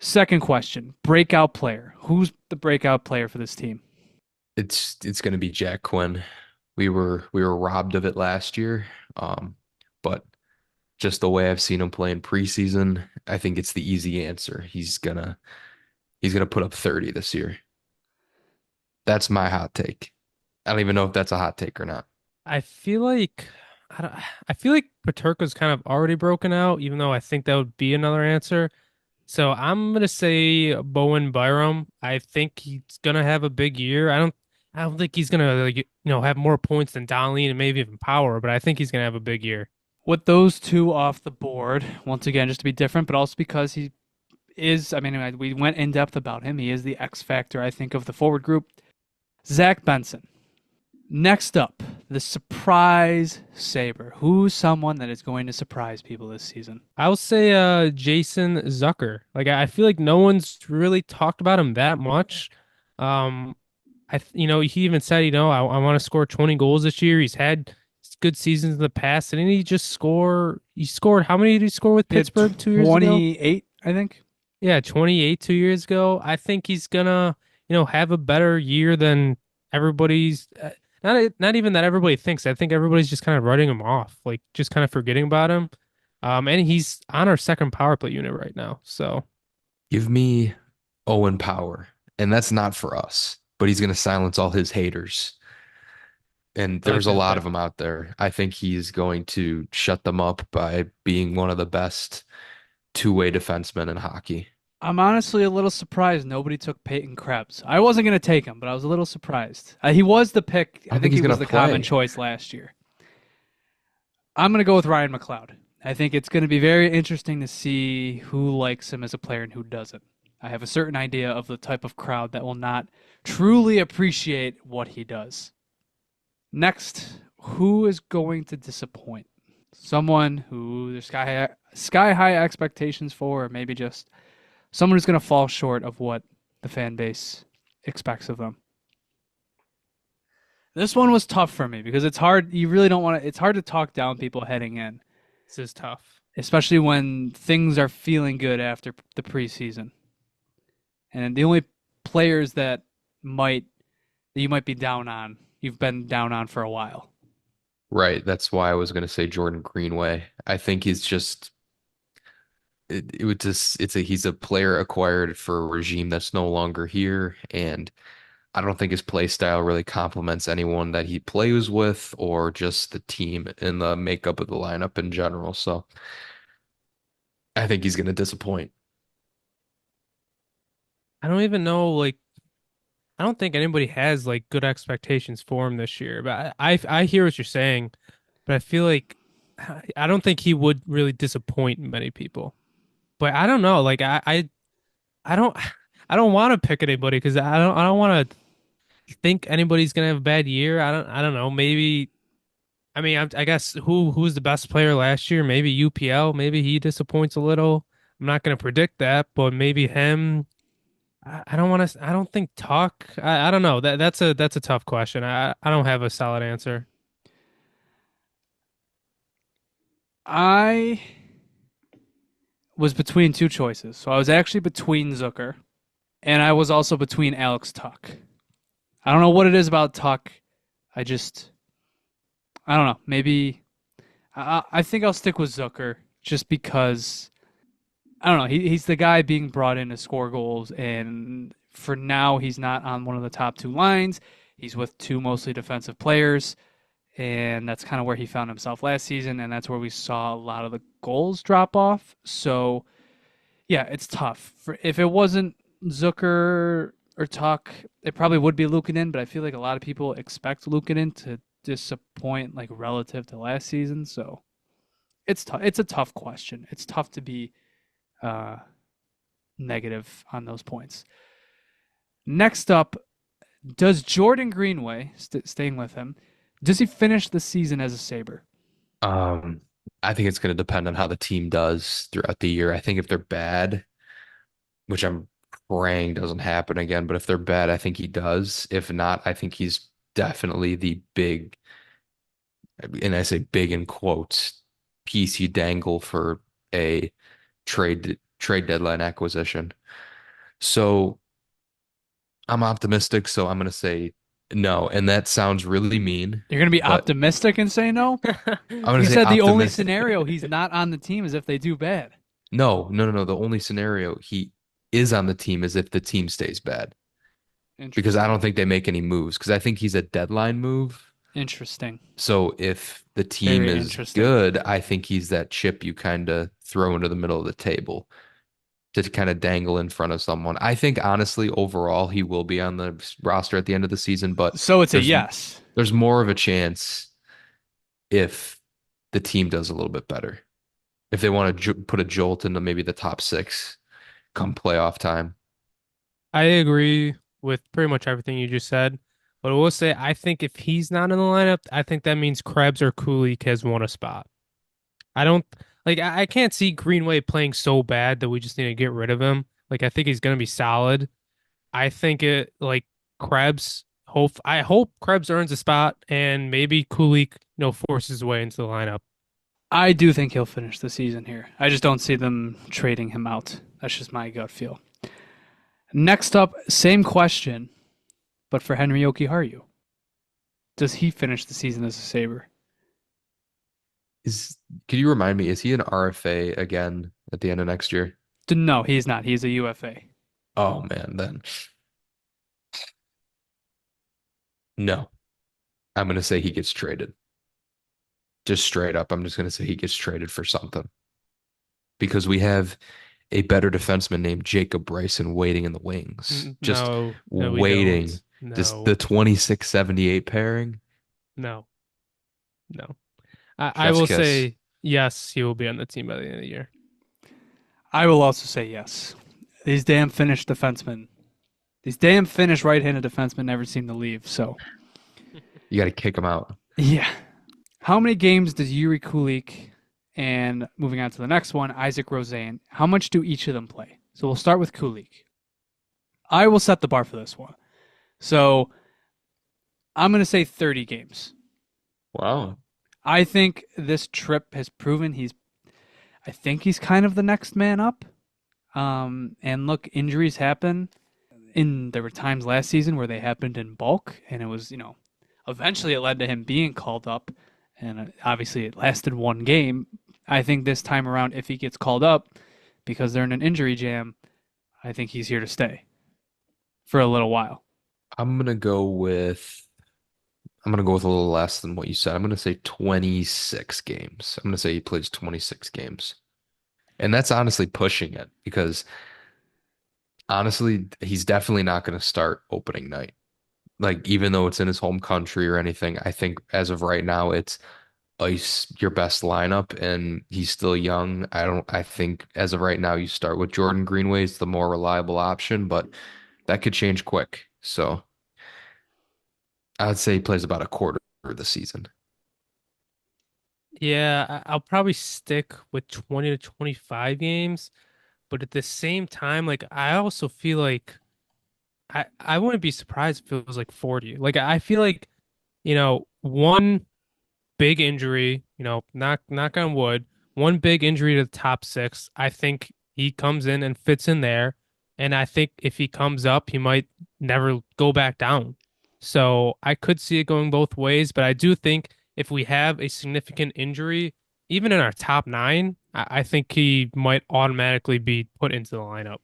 Second question, breakout player. Who's the breakout player for this team? It's going to be Jack Quinn. We were robbed of it last year. But just the way I've seen him play in preseason, I think it's the easy answer. He's gonna put up 30 this year. That's my hot take. I don't even know if that's a hot take or not. I feel like I don't, I feel like Paterka's kind of already broken out, even though I think that would be another answer. So I'm gonna say Bowen Byram. I think he's gonna have a big year. I don't think he's gonna have more points than Donley and maybe even Power, but I think he's gonna have a big year. With those two off the board, once again, just to be different, but also because he is, I mean, we went in depth about him. He is the X factor, I think, of the forward group. Zach Benson. Next up, the surprise Sabre. Who's someone that is going to surprise people this season? I'll say Jason Zucker. Like I feel like no one's really talked about him that much. Um he even said, I want to score 20 goals this year. He's had good seasons in the past. And he scored, how many did he score with He had Pittsburgh 2 years ago? 28, I think. Yeah, 28 2 years ago. I think he's gonna, have a better year than everybody's not even that everybody thinks. I think everybody's just kind of writing him off, like just kind of forgetting about him. And he's on our second power play unit right now. So Give me Owen Power, and that's not for us, but he's gonna silence all his haters. And I like there's a that lot pick. of them out there. I think he's going to shut them up by being one of the best two-way defensemen in hockey. I'm honestly a little surprised nobody took Peyton Krebs. I wasn't going to take him, but I was a little surprised. He was the pick. I I don't think think he's he was gonna the common play. choice last year. I'm going to go with Ryan McLeod. I think it's going to be very interesting to see who likes him as a player and who doesn't. I have a certain idea of the type of crowd that will not truly appreciate what he does. Next, who is going to disappoint? Someone who there's sky high expectations for, or maybe just someone who's going to fall short of what the fan base expects of them. This one was tough for me because it's hard. You really don't want to. It's hard to talk down people heading in, This is tough. especially when things are feeling good after the preseason. And the only players that you might be down on, you've been down on for a while. Right. That's why I was going to say Jordan Greenway. I think he's just it would just he's a player acquired for a regime that's no longer here, and I don't think his play style really complements anyone that he plays with or just the team and the makeup of the lineup in general. So I think he's going to disappoint. I don't even know, like, I don't think anybody has like good expectations for him this year. But I hear what you're saying, but I feel like I don't think he would really disappoint many people. But I don't know, like I don't I don't want to pick anybody because I don't want to think anybody's gonna have a bad year. I don't know. Maybe I mean I guess who's the best player last year? Maybe UPL. Maybe he disappoints a little. I'm not gonna predict that, but maybe him. I don't want to. I don't think Tuck. I don't know. That's a tough question. I don't have a solid answer. I was between two choices. So I was actually between Zucker and I was also between Alex Tuck. I don't know what it is about Tuck. I just, I don't know. Maybe I think I'll stick with Zucker just because I don't know. He's the guy being brought in to score goals, and for now, he's not on one of the top two lines. He's with two mostly defensive players, and that's kind of where he found himself last season, and that's where we saw a lot of the goals drop off. So yeah, it's tough. If it wasn't Zucker or Tuck, it probably would be Luukkonen, but I feel like a lot of people expect Luukkonen to disappoint, like relative to last season. So it's tough. It's a tough question. It's tough to be uh, negative on those points. Next up, does Jordan Greenway, staying with him, does he finish the season as a Sabre? Um, I think it's going to depend on how the team does throughout the year. I think if they're bad, which I'm praying doesn't happen again, but if they're bad, I think he does. If not, I think he's definitely the big, and I say big in quotes, piece you dangle for a trade deadline acquisition. So I'm optimistic, so I'm going to say no. And that sounds really mean, You're going to be but optimistic and say no? I'm going You to say said the only optimistic. scenario he's not on the team is if they do bad. No, no, no, no. The only scenario he is on the team is if the team stays bad, because I Interesting. don't think they make any moves, because I think he's a deadline move. Interesting. So if the team Very is interesting. good, I think he's that chip you kind of throw into the middle of the table to kind of dangle in front of someone. I think honestly, overall, he will be on the roster at the end of the season, but So it's a there's yes. there's more of a chance if the team does a little bit better. If they want to put a jolt into maybe the top six come playoff time. I agree with pretty much everything you just said. But I will say, I think if he's not in the lineup, I think that means Krebs or Kulik has won a spot. I don't like. I can't see Greenway playing so bad that we just need to get rid of him. Like I think he's gonna be solid. I think it like Krebs. I hope Krebs earns a spot and maybe Kulik, forces his way into the lineup. I do think he'll finish the season here. I just don't see them trading him out. That's just my gut feel. Next up, same question, but for Henry Jokiharju. Does he finish the season as a Sabre? Is Could you remind me, is he an RFA again at the end of next year? No, he's not. He's a UFA. Oh man, then no. I'm gonna say he gets traded. Just straight up, I'm just gonna say he gets traded for something because we have a better defenseman named Jacob Bryson waiting in the wings. Just No, no, we waiting. don't. Just No, the 26-78 pairing. no, no. I Chef's will kiss. say yes, he will be on the team by the end of the year. I will also say yes. These damn Finnish defensemen, these damn Finnish right-handed defensemen never seem to leave. So You got to kick him out. yeah. How many games does Yuri Kulik and moving on to the next one, Isaac Rosen, how much do each of them play? So we'll start with Kulik. I will set the bar for this one. So I'm going to say 30 games. Wow. I think this trip has proven I think he's kind of the next man up. And look, injuries happen. There were times last season where they happened in bulk, and it was, eventually it led to him being called up, and obviously it lasted one game. I think this time around, if he gets called up because they're in an injury jam, I think he's here to stay for a little while. I'm gonna go with I'm gonna go with a little less than what you said. I'm gonna say 26 games. I'm gonna say he plays 26 games. And that's honestly pushing it because honestly, he's definitely not gonna start opening night. Like even though it's in his home country or anything, I think as of right now it's ice your best lineup and he's still young. I think as of right now you start with Jordan Greenway's the more reliable option, but that could change quick. So I'd say he plays about a quarter of the season. Yeah, I'll probably stick with 20 to 25 games, but at the same time, like I also feel like I wouldn't be surprised if it was like 40. Like I feel like, one big injury, knock on wood, one big injury to the top six. I think he comes in and fits in there. And I think if he comes up, he might never go back down. So I could see it going both ways, but I do think if we have a significant injury, even in our top nine, I think he might automatically be put into the lineup.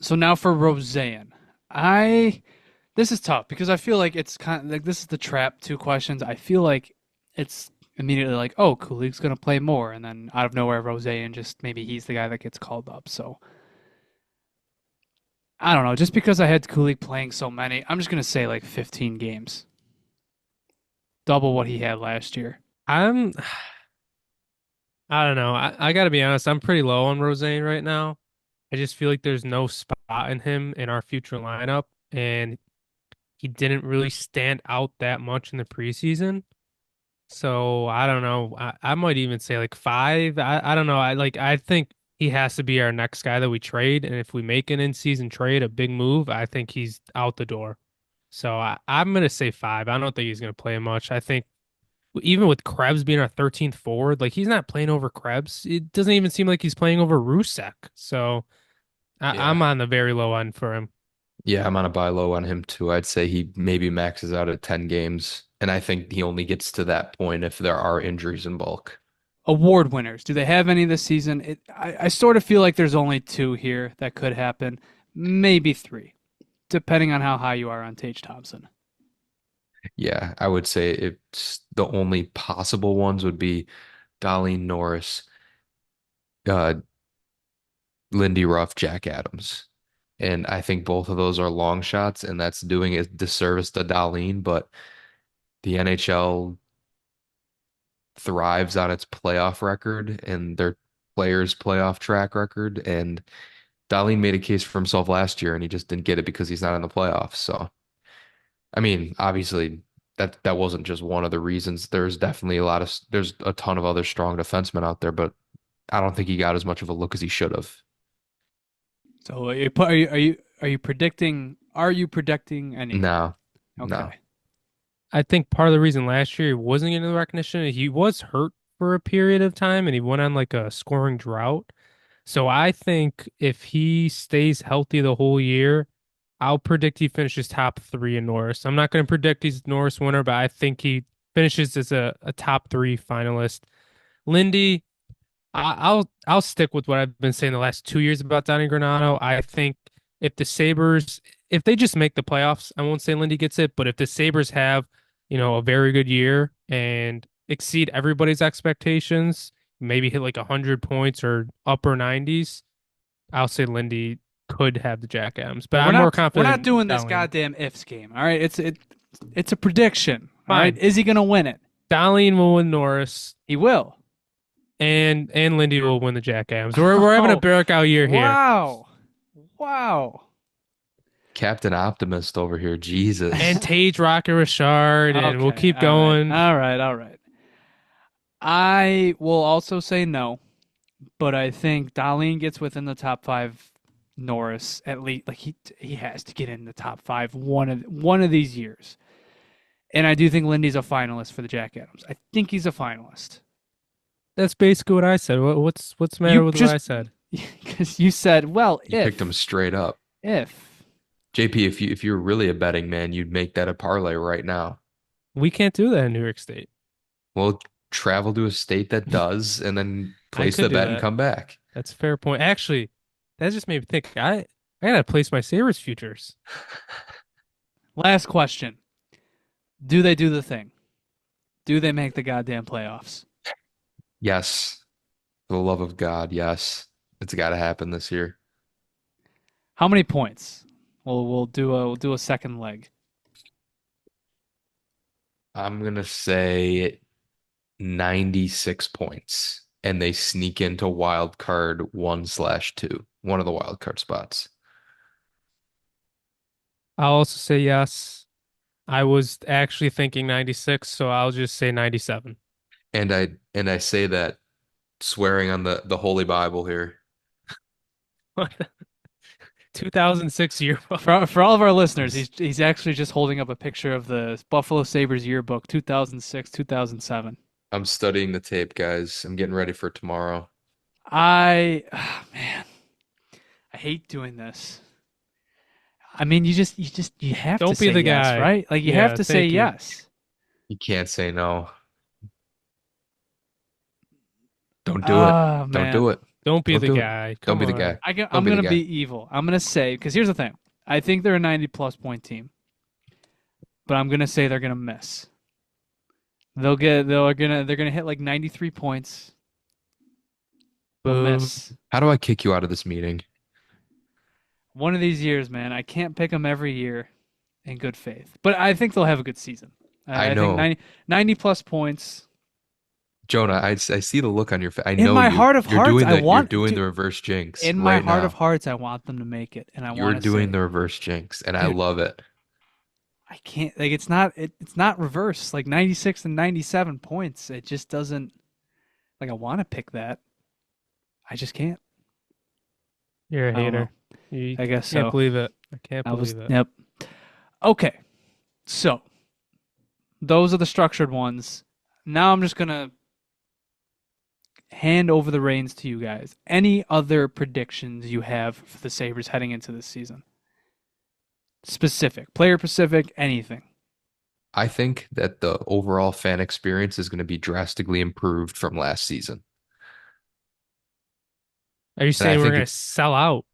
So now for Roseanne. I This is tough because I feel like it's kind of like this is the trap two questions. I feel like it's immediately like, oh, Kulik's gonna play more, and then out of nowhere, Roseanne just maybe he's the guy that gets called up. So I don't know. Just because I had Kulik playing so many, I'm just gonna say like 15 games, double what he had last year. I'm I don't know. I gotta be honest, I'm pretty low on Roseanne right now. I just feel like there's no spot in him in our future lineup, and he didn't really stand out that much in the preseason. So I don't know. I might even say like five. I don't know. I think he has to be our next guy that we trade, and if we make an in-season trade, a big move, I think he's out the door. So I'm gonna say five. I don't think he's gonna play much. I think even with Krebs being our 13th forward, like he's not playing over Krebs. It doesn't even seem like he's playing over Rusek. So I'm Yeah. on the very low end for him. Yeah, I'm on a buy low on him too. I'd say he maybe maxes out at 10 games. And I think he only gets to that point if there are injuries in bulk. Award winners. Do they have any this season? I sort of feel like there's only two here that could happen, maybe three, depending on how high you are on Tage Thompson. Yeah, I would say it's the only possible ones would be Darlene Norris, uh, Lindy Ruff, Jack Adams. And I think both of those are long shots, and that's doing a disservice to Darlene, but the NHL thrives on its playoff record and their players' playoff track record. And Darlene made a case for himself last year, and he just didn't get it because he's not in the playoffs. So, I mean, obviously, that wasn't just one of the reasons. There's a ton of other strong defensemen out there, but I don't think he got as much of a look as he should have. So are you predicting any? No, no. Okay. I think part of the reason last year he wasn't getting the recognition, he was hurt for a period of time and he went on like a scoring drought. So I think if he stays healthy the whole year, I'll predict he finishes top three in Norris. I'm not going to predict he's Norris winner, but I think he finishes as a top three finalist. Lindy, I'll stick with what I've been saying the last 2 years about Donnie Granado. I think if the Sabres, if they just make the playoffs, I won't say Lindy gets it, but if the Sabres have, a very good year and exceed everybody's expectations, maybe hit like 100 points or upper 90s, I'll say Lindy could have the Jack Adams. But But we're I'm more not we're confident not in doing this Dahlen. goddamn ifs game. All right, it's a prediction. All right, Fine. is he gonna win it? Dahlen will win Norris, He will. and Lindy will win the Jack Adams. We're having a Oh, breakout year here. wow, wow. Captain Optimist over here. And Jesus. Tage, Rocket, Richard, and we'll Okay, keep all right, going. all right, all right. I will also say no, but I think Darlene gets within the top five. Norris at least, like he has to get in the top five one of these years. And I do think Lindy's a finalist for the Jack Adams. I think he's a finalist. That's basically what I said. What's the matter You with what just I said? because you said, well, You picked him straight up. if JP, if you were really a betting man, you'd make that a parlay right now. We can't do that in New York State. Well, travel to a state that does, and then I place could the do bet and that. come back. That's a fair point. Actually, that just made me think. I gotta place my Sabres futures. last question, do they do the thing? Do they make the goddamn playoffs? Yes, for the love of God, yes. It's got to happen this year. How many points? We'll do a second leg. I'm gonna say 96 points, and they sneak into wild card 1/2, one of the wild card spots. I'll also say yes. I was actually thinking 96, so I'll just say 97. And I say that swearing on the Holy Bible here. 2006 yearbook. For all of our listeners, he's actually just holding up a picture of the Buffalo Sabres yearbook, 2006, 2007. I'm studying the tape, guys. I'm getting ready for tomorrow. Man, I hate doing this. I mean, you have to Don't be say the yes, guy. right? Like you Yeah, have to say thank you. yes. You can't say no. Don't do it. Oh Don't do man, it. Don't be Don't the do it. guy. Don't Come be the on. guy. I'm Don't be the gonna guy. be evil. I'm gonna say because here's the thing. I think they're a 90+ point team, but I'm gonna say they're gonna miss. They're gonna hit like 93 points. They'll Boo. miss. How do I kick you out of this meeting? One of these years, man. I can't pick them every year in good faith, but I think they'll have a good season. I I think know. 90+ points. Jonah, I see the look on your face. I In know my you. heart of You're hearts, doing I the want you're doing to. the reverse jinx In my right heart of now. hearts, I want them to make it, and I You're want to doing say, the reverse jinx, and I dude, love it. I can't. Like it's not reverse. Like 96 and 97 points. It just doesn't. Like I want to pick that. I just can't. You're a I don't know. hater. You I guess can't so. believe it. I can't I was. believe it. Yep. Okay. So those are the structured ones. Now I'm just gonna hand over the reins to you guys. Any other predictions you have for the Sabres heading into this season? Specific, player specific, anything. I think that the overall fan experience is going to be drastically improved from last season. Are you And I saying we're think gonna sell out?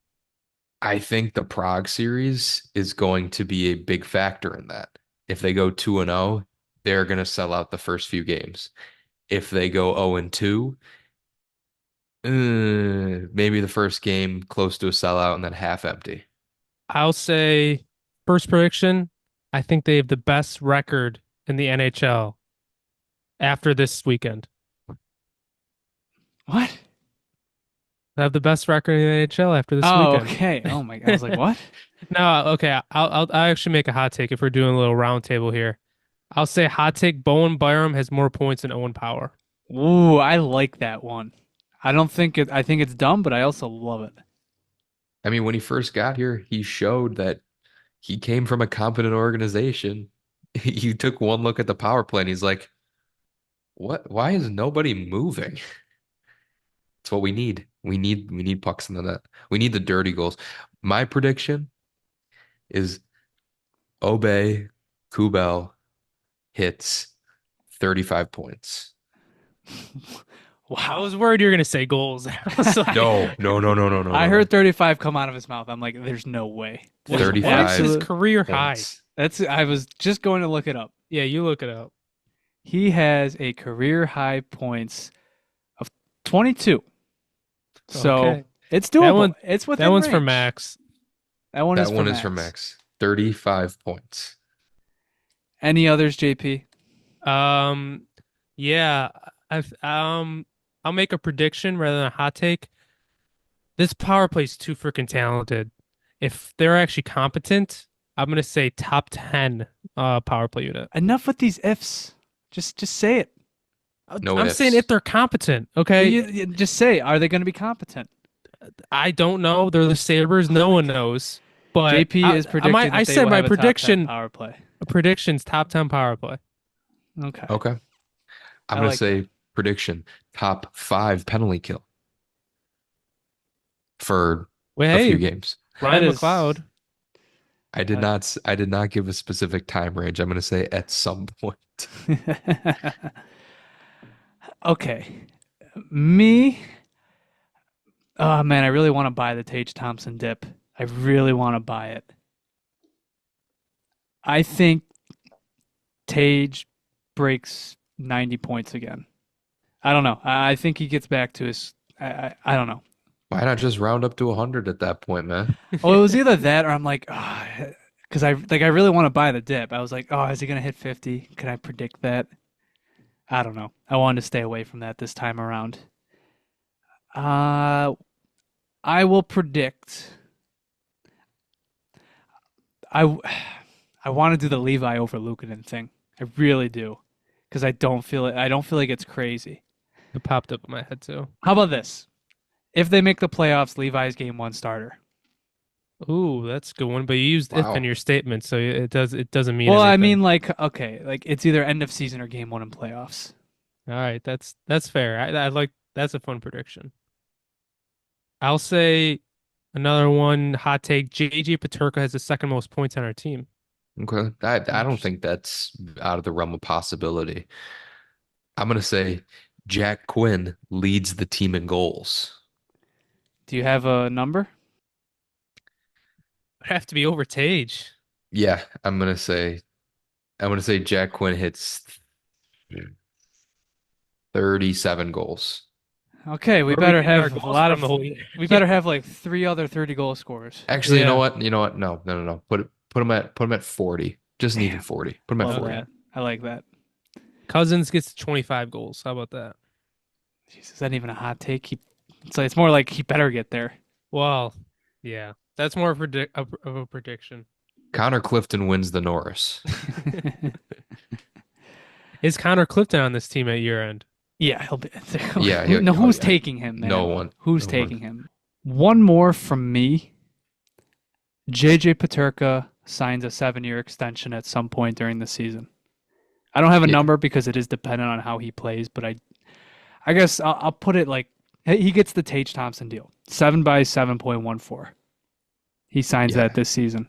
I think the Prague series is going to be a big factor in that. If they go 2-0, they're going to sell out the first few games. If they go 0-2, maybe the first game close to a sellout and then half empty. I'll say first prediction. I think they have the best record in the NHL after this weekend. What? They have the best record in the NHL after this Oh, weekend. okay. Oh my God. I was like, what? No, okay. I'll actually make a hot take if we're doing a little round table here. I'll say hot take. Bowen Byram has more points than Owen Power. Ooh, I like that one. I don't think it. I think it's dumb, but I also love it. I mean, when he first got here, he showed that he came from a competent organization. He took one look at the power play and he's like, "What? Why is nobody moving?" It's what we need. We need pucks in the net. We need the dirty goals. My prediction is Obey Kubel hits 35 points. I Wow. was worried you were gonna say goals. I was like, No. I heard 35 come out of his mouth. I'm like, there's no way. There's 35 What's his absolute- career high? points. That's. I was just going to look it up. Yeah, you look it up. He has a career high points of 22. So Okay. it's doable. That one- it's within That one's for range. Max. That one That is for one Max. is for Max. 35 points. Any others, JP? Yeah, I'll make a prediction rather than a hot take. This power play's too freaking talented. If they're actually competent, I'm gonna say top 10 power play unit. Enough with these ifs. Just say it. No I'm ifs. saying if they're competent, okay? You just say, are they going to be competent? I don't know. They're the Sabres. No one knows. But JP is predicting I that they said will my have a top 10 prediction. power play. Predictions top 10 power play. Okay. Okay. I'm I going like to say prediction top 5 penalty kill for Well, a few hey, games. Ryan That is- McLeod. I did not give a specific time range. I'm going to say at some point. Okay. Me. Oh man, I really want to buy the Tage Thompson dip. I really want to buy it. I think Tage breaks 90 points again. I don't know. I think he gets back to his. I don't know. Why not just round up to 100 at that point, man? Well, it was either that or I'm like, because I really want to buy the dip. I was like, oh, is he gonna hit 50? Can I predict that? I don't know. I wanted to stay away from that this time around. I will predict. I want to do the Levi over Luukkonen thing. I really do, because I don't feel it. I don't feel like it's crazy. It popped up in my head too. How about this? If they make the playoffs, Levi's game 1 starter. Ooh, that's a good one. But you used if in Wow. your statement, so it doesn't mean Well, I anything. mean, like, okay, like it's either end of season or game one in playoffs. All right, that's fair. I like that's a fun prediction. I'll say another one hot take. JJ Peterka has the second most points on our team. Okay. I don't Interesting. think that's out of the realm of possibility. I'm gonna say Jack Quinn leads the team in goals. Do you have a number? Would have to be over Tage. Yeah, I'm gonna say Jack Quinn hits 37 goals. Okay, we Where are we better getting our have a goals lot from the of. whole year? We Yeah, better have like three other 30 goal scorers. Actually, you know yeah. what? You know what? No, no, no, no. Put him at 40. Just an even Damn, 40. Put him at love 40. Okay. that. I like that. Cousins gets 25 goals. How about that? Jeez, is that even a hot take? It's more like he better get there. Well, yeah. That's more of a prediction. Connor Clifton wins the Norris. Is Connor Clifton on this team at year end? Yeah, he'll be. Yeah, No, oh who's yeah. taking him, No man? one. Who's No one. taking him? One more from me. JJ Paterka signs a 7-year extension at some point during the season. I don't have a Yeah. number because it is dependent on how he plays, but I guess I'll put it like he gets the Tage Thompson deal, 7 by 7.14. He signs that Yeah. this season.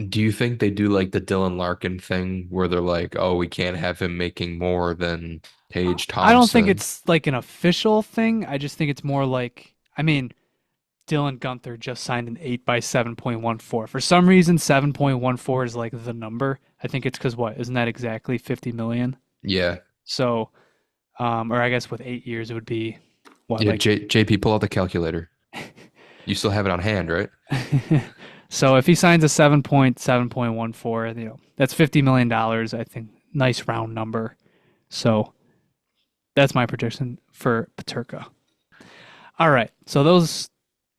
Do you think they do like the Dylan Larkin thing where they're like, oh, we can't have him making more than Tage I don't think Thompson? it's like an official thing. I just think it's more like, I mean, Dylan Gunther just signed an 8 by 7.14. For some reason, 7.14 is like the number. I think it's because what? Isn't that exactly 50 million? Yeah. So, or I guess with 8 years, it would be what, Yeah, like. JP, pull out the calculator. You still have it on hand, right? So if he signs a 7.7.14, that's $50 million. I think nice round number. So that's my prediction for Paterka. All right, so those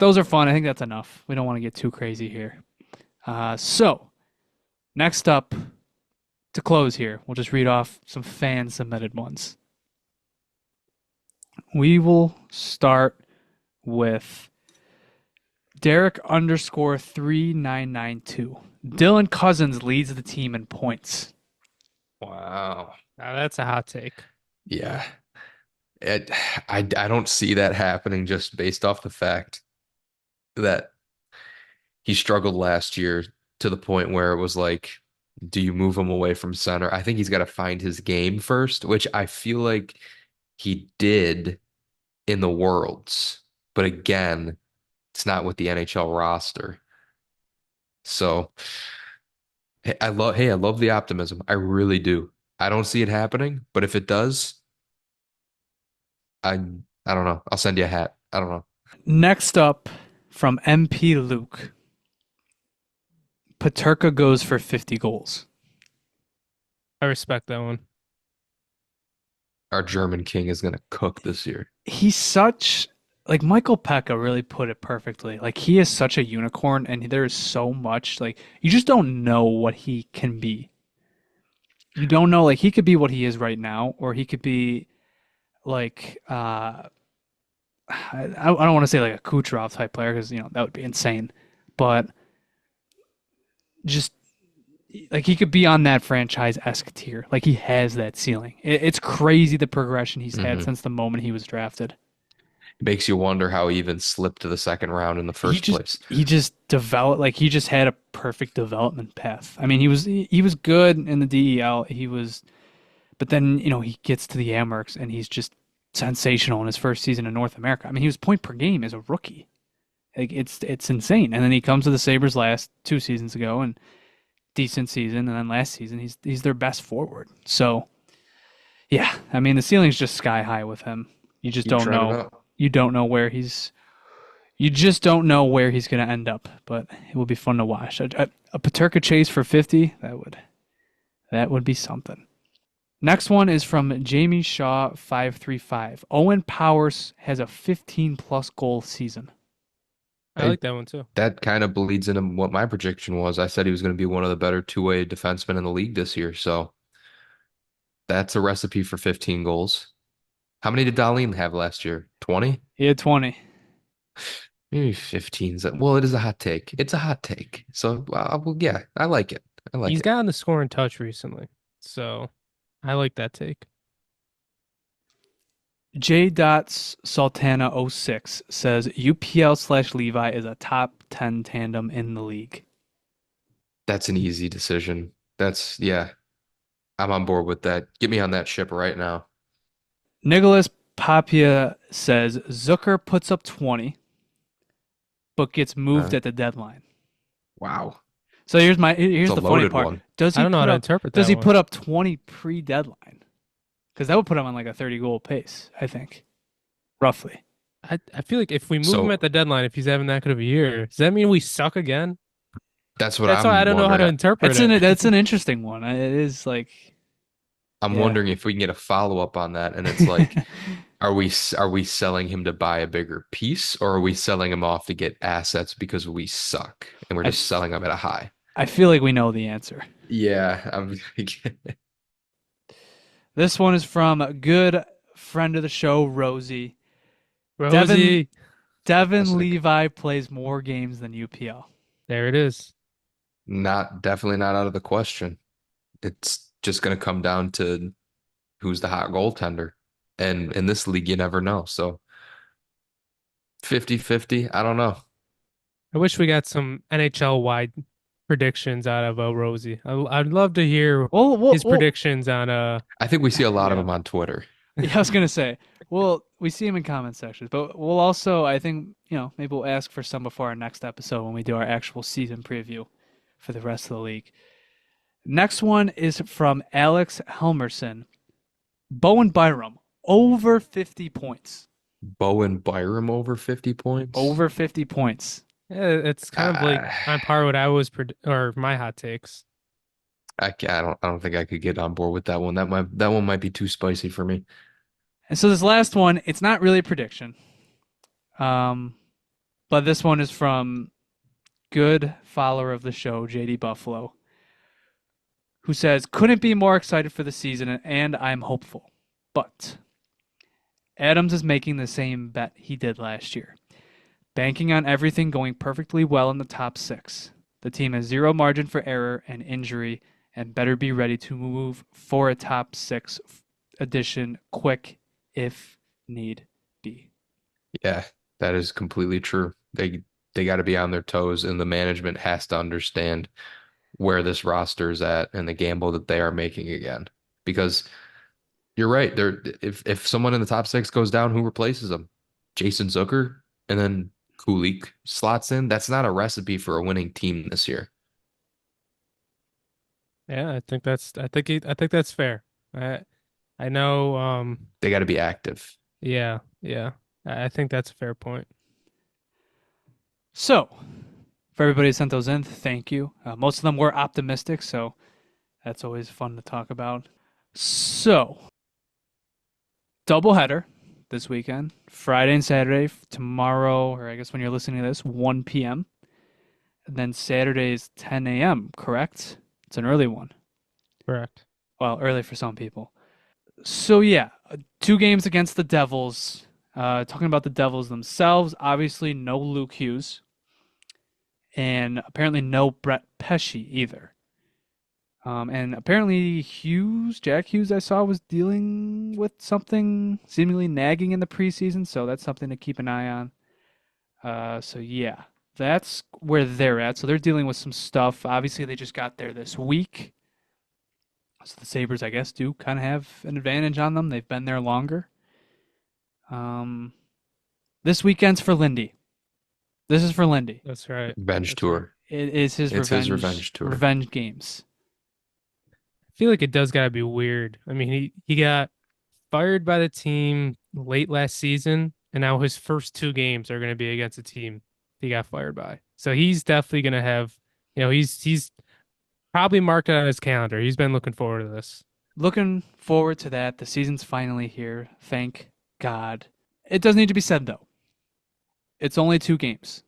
are fun. I think that's enough. We don't want to get too crazy here. So next up to close here, we'll just read off some fan submitted ones. We will start with Derek underscore 3992. Dylan Cousins leads the team in points. Wow. Now that's a hot take. Yeah. It, I don't see that happening just based off the fact that he struggled last year to the point where it was like, do you move him away from center? I think he's got to find his game first, which I feel like he did in the Worlds. But again, it's not with the NHL roster. So I love the optimism. I really do. I don't see it happening, but if it does, I I don't know. I'll send you a hat. I don't know. Next up from MP Luke. Paterka goes for 50 goals. I respect that one. Our German king is gonna cook this year. He's such like Michael Pekka really put it perfectly. Like he is such a unicorn and there is so much like you just don't know what he can be. You don't know like he could be what he is right now or he could be like I don't want to say like a Kucherov type player because that would be insane, but just like he could be on that franchise-esque tier. Like he has that ceiling. It's crazy the progression he's had Hmm. since the moment he was drafted. It makes you wonder how he even slipped to the second round in the He first just place. he just developed like he just had a perfect development path. I mean, he was good in the DEL. But then he gets to the Amherst and he's just sensational in his first season in North America. I mean, he was point per game as a rookie. Like it's insane. And then he comes to the Sabres last 2 seasons ago and decent season, and then last season he's their best forward. So yeah, I mean the ceiling's just sky high with him. You just Keep don't trending know. up. You don't know where he's. You just don't know where he's going to end up. But it will be fun to watch. A Paterka chase for 50. That would be something. Next one is from Jamie Shaw 535. Owen Powers has a 15 plus goal season. I Hey, like that one too. that kind of bleeds into what my prediction was. I said he was going to be one of the better two-way defensemen in the league this year. So that's a recipe for 15 goals. How many did Dahlin have last year? 20? He had 20. Maybe 15. Well, it is a hot take. It's a hot take. So, well, yeah, I like it. I like He's it. gotten the scoring touch recently, so I like that take. J. Sultana 06 says UPL/Levi is a top 10 tandem in the league. That's an easy decision. Yeah, I'm on board with that. Get me on that ship right now. Nicholas Papia says Zucker puts up 20, but gets moved Uh, at the deadline. wow. So here's It's here's a the funny loaded part. one. I don't know how to interpret Does that he one. put up 20 pre-deadline? Because that would put him on like a 30 goal pace, I think, roughly. I feel like if we move him at So the deadline, if he's having that good of a year, does that mean we suck again? that's what That's why I I'm don't know how to wondering. interpret That's it. an interesting one. It is like, I'm yeah. wondering if we can get a follow-up on that. And it's like, are we selling him to buy a bigger piece, or are we selling him off to get assets because we suck and we're I, just f- selling them at a high? I feel like we know the answer. Yeah, This one is from a good friend of the show, Rosie. Devin Rosie, Devin Listen, Levi plays more games than UPL. there it is. definitely not out of the question. It's just going to come down to who's the hot goaltender. And in this league, you never know. So 50-50, I don't know. I wish we got some NHL wide predictions out of Rosie. I'd love to hear his Well, predictions on I think we see a lot of yeah. them on Twitter. Yeah, I was gonna say. Well, we see him in comment sections, but we'll also, I think, maybe we'll ask for some before our next episode when we do our actual season preview for the rest of the league. Next one is from Alex Helmerson. Bowen Byram over 50 points. Bowen Byram over 50 points. Over 50 points. Yeah, it's kind of like Uh, on par what I was or my hot takes. I don't think I could get on board with that one. That one might be too spicy for me. And so this last one, it's not really a prediction. But this one is from good follower of the show, JD Buffalo, who says, couldn't be more excited for the season and I'm hopeful. But Adams is making the same bet he did last year, banking on everything going perfectly well in the top six. The team has zero margin for error and injury and better be ready to move for a top six addition quick if need be. Yeah, that is completely true. They got to be on their toes, and the management has to understand where this roster is at and the gamble that they are making again. Because you're right, if someone in the top six goes down, who replaces them? Jason Zucker, and then Kulik slots in. That's not a recipe for a winning team this year. Yeah, I think that's fair. I know They got to be active. yeah. I think that's a fair point. So, for everybody who sent those in, thank you. Most of them were optimistic, so that's always fun to talk about. So, doubleheader this weekend, Friday and Saturday. Tomorrow, or I guess when you're listening to this, 1 p.m. And then Saturday is 10 a.m., correct? It's an early one. Correct. Well, early for some people. So, yeah, 2 games against the Devils. Talking about the Devils themselves, obviously no Luke Hughes. And apparently no Brett Pesce either. And apparently Jack Hughes, I saw was dealing with something seemingly nagging in the preseason, so that's something to keep an eye on. So yeah, that's where they're at. So they're dealing with some stuff. Obviously, they just got there this week. So the Sabres, I guess, do kind of have an advantage on them. They've been there longer. This weekend's for Lindy. This is for Lindy. That's right. Revenge That's tour. right. It is his It's his revenge tour. revenge games. I feel like it does gotta be weird. I mean, he got fired by the team late last season, and now his first 2 games are gonna be against a team he got fired by. So he's definitely gonna have, he's probably marked it on his calendar. He's been looking forward to this. Looking forward to that. The season's finally here. Thank God. It does need to be said, though. It's only 2 games.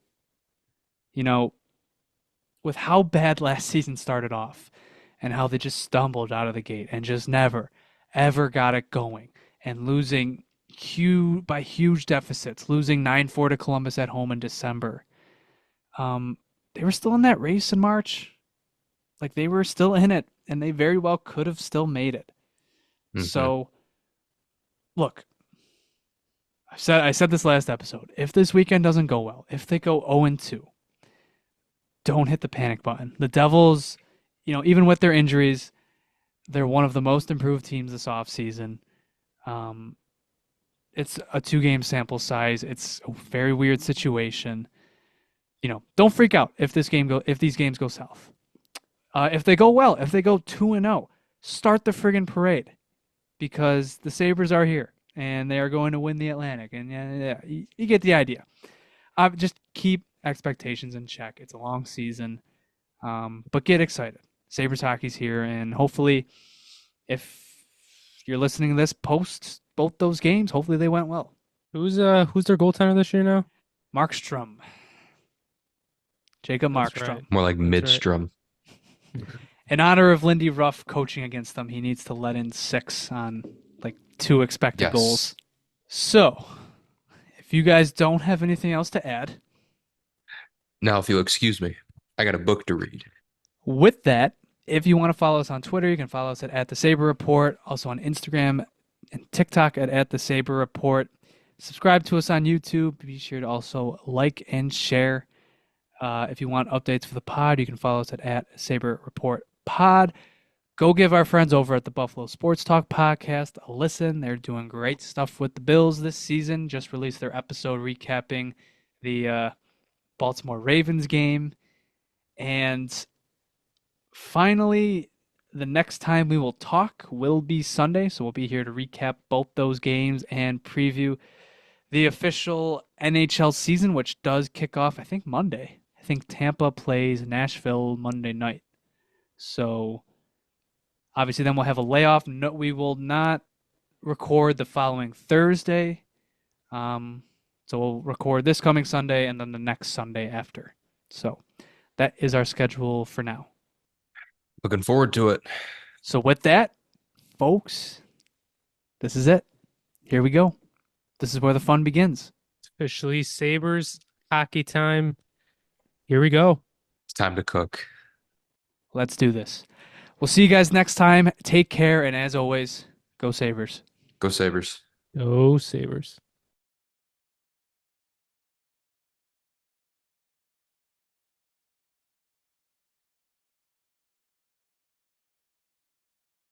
With how bad last season started off and how they just stumbled out of the gate and just never, ever got it going and losing huge deficits, losing 9-4 to Columbus at home in December. They were still in that race in March. Like, they were still in it, and they very well could have still made it. So, look, I said this last episode. If this weekend doesn't go well, if they go 0-2, don't hit the panic button. The Devils, even with their injuries, they're one of the most improved teams this offseason. It's a 2-game sample size. It's a very weird situation. Don't freak out if these games go south. If they go well, if they go 2-0, start the friggin' parade, because the Sabres are here and they are going to win the Atlantic. And yeah, you get the idea. Just keep expectations in check. It's a long season, but get excited. Sabres hockey's here, and hopefully, if you're listening to this post both those games, hopefully they went well. Who's their goaltender this year now? Markstrom. Jacob That's Markstrom. right. More like That's Midstrom. In honor of Lindy Ruff coaching against them, he needs to let in 6 on 2 expected goals. So, if you guys don't have anything else to add, Now, if you'll excuse me, I got a book to read. with that, if you want to follow us on Twitter, you can follow us at the Sabre Report, also on Instagram and TikTok at the Sabre Report. Subscribe to us on YouTube. Be sure to also like and share. If you want updates for the pod, you can follow us at Sabre Report Pod. Go give our friends over at the Buffalo Sports Talk podcast a listen. They're doing great stuff with the Bills this season. Just released their episode recapping the Baltimore Ravens game. And finally, the next time we will talk will be Sunday. So we'll be here to recap both those games and preview the official NHL season, which does kick off, I think, Monday. I think Tampa plays Nashville Monday night. So obviously then we'll have a layoff. No, we will not record the following Thursday. So we'll record this coming Sunday and then the next Sunday after. So that is our schedule for now. Looking forward to it. So with that, folks, this is it. Here we go. This is where the fun begins. Officially Sabres hockey time. Here we go. It's time to cook. Let's do this. We'll see you guys next time. Take care, and as always, go Sabres. Go Sabres. Go Sabres.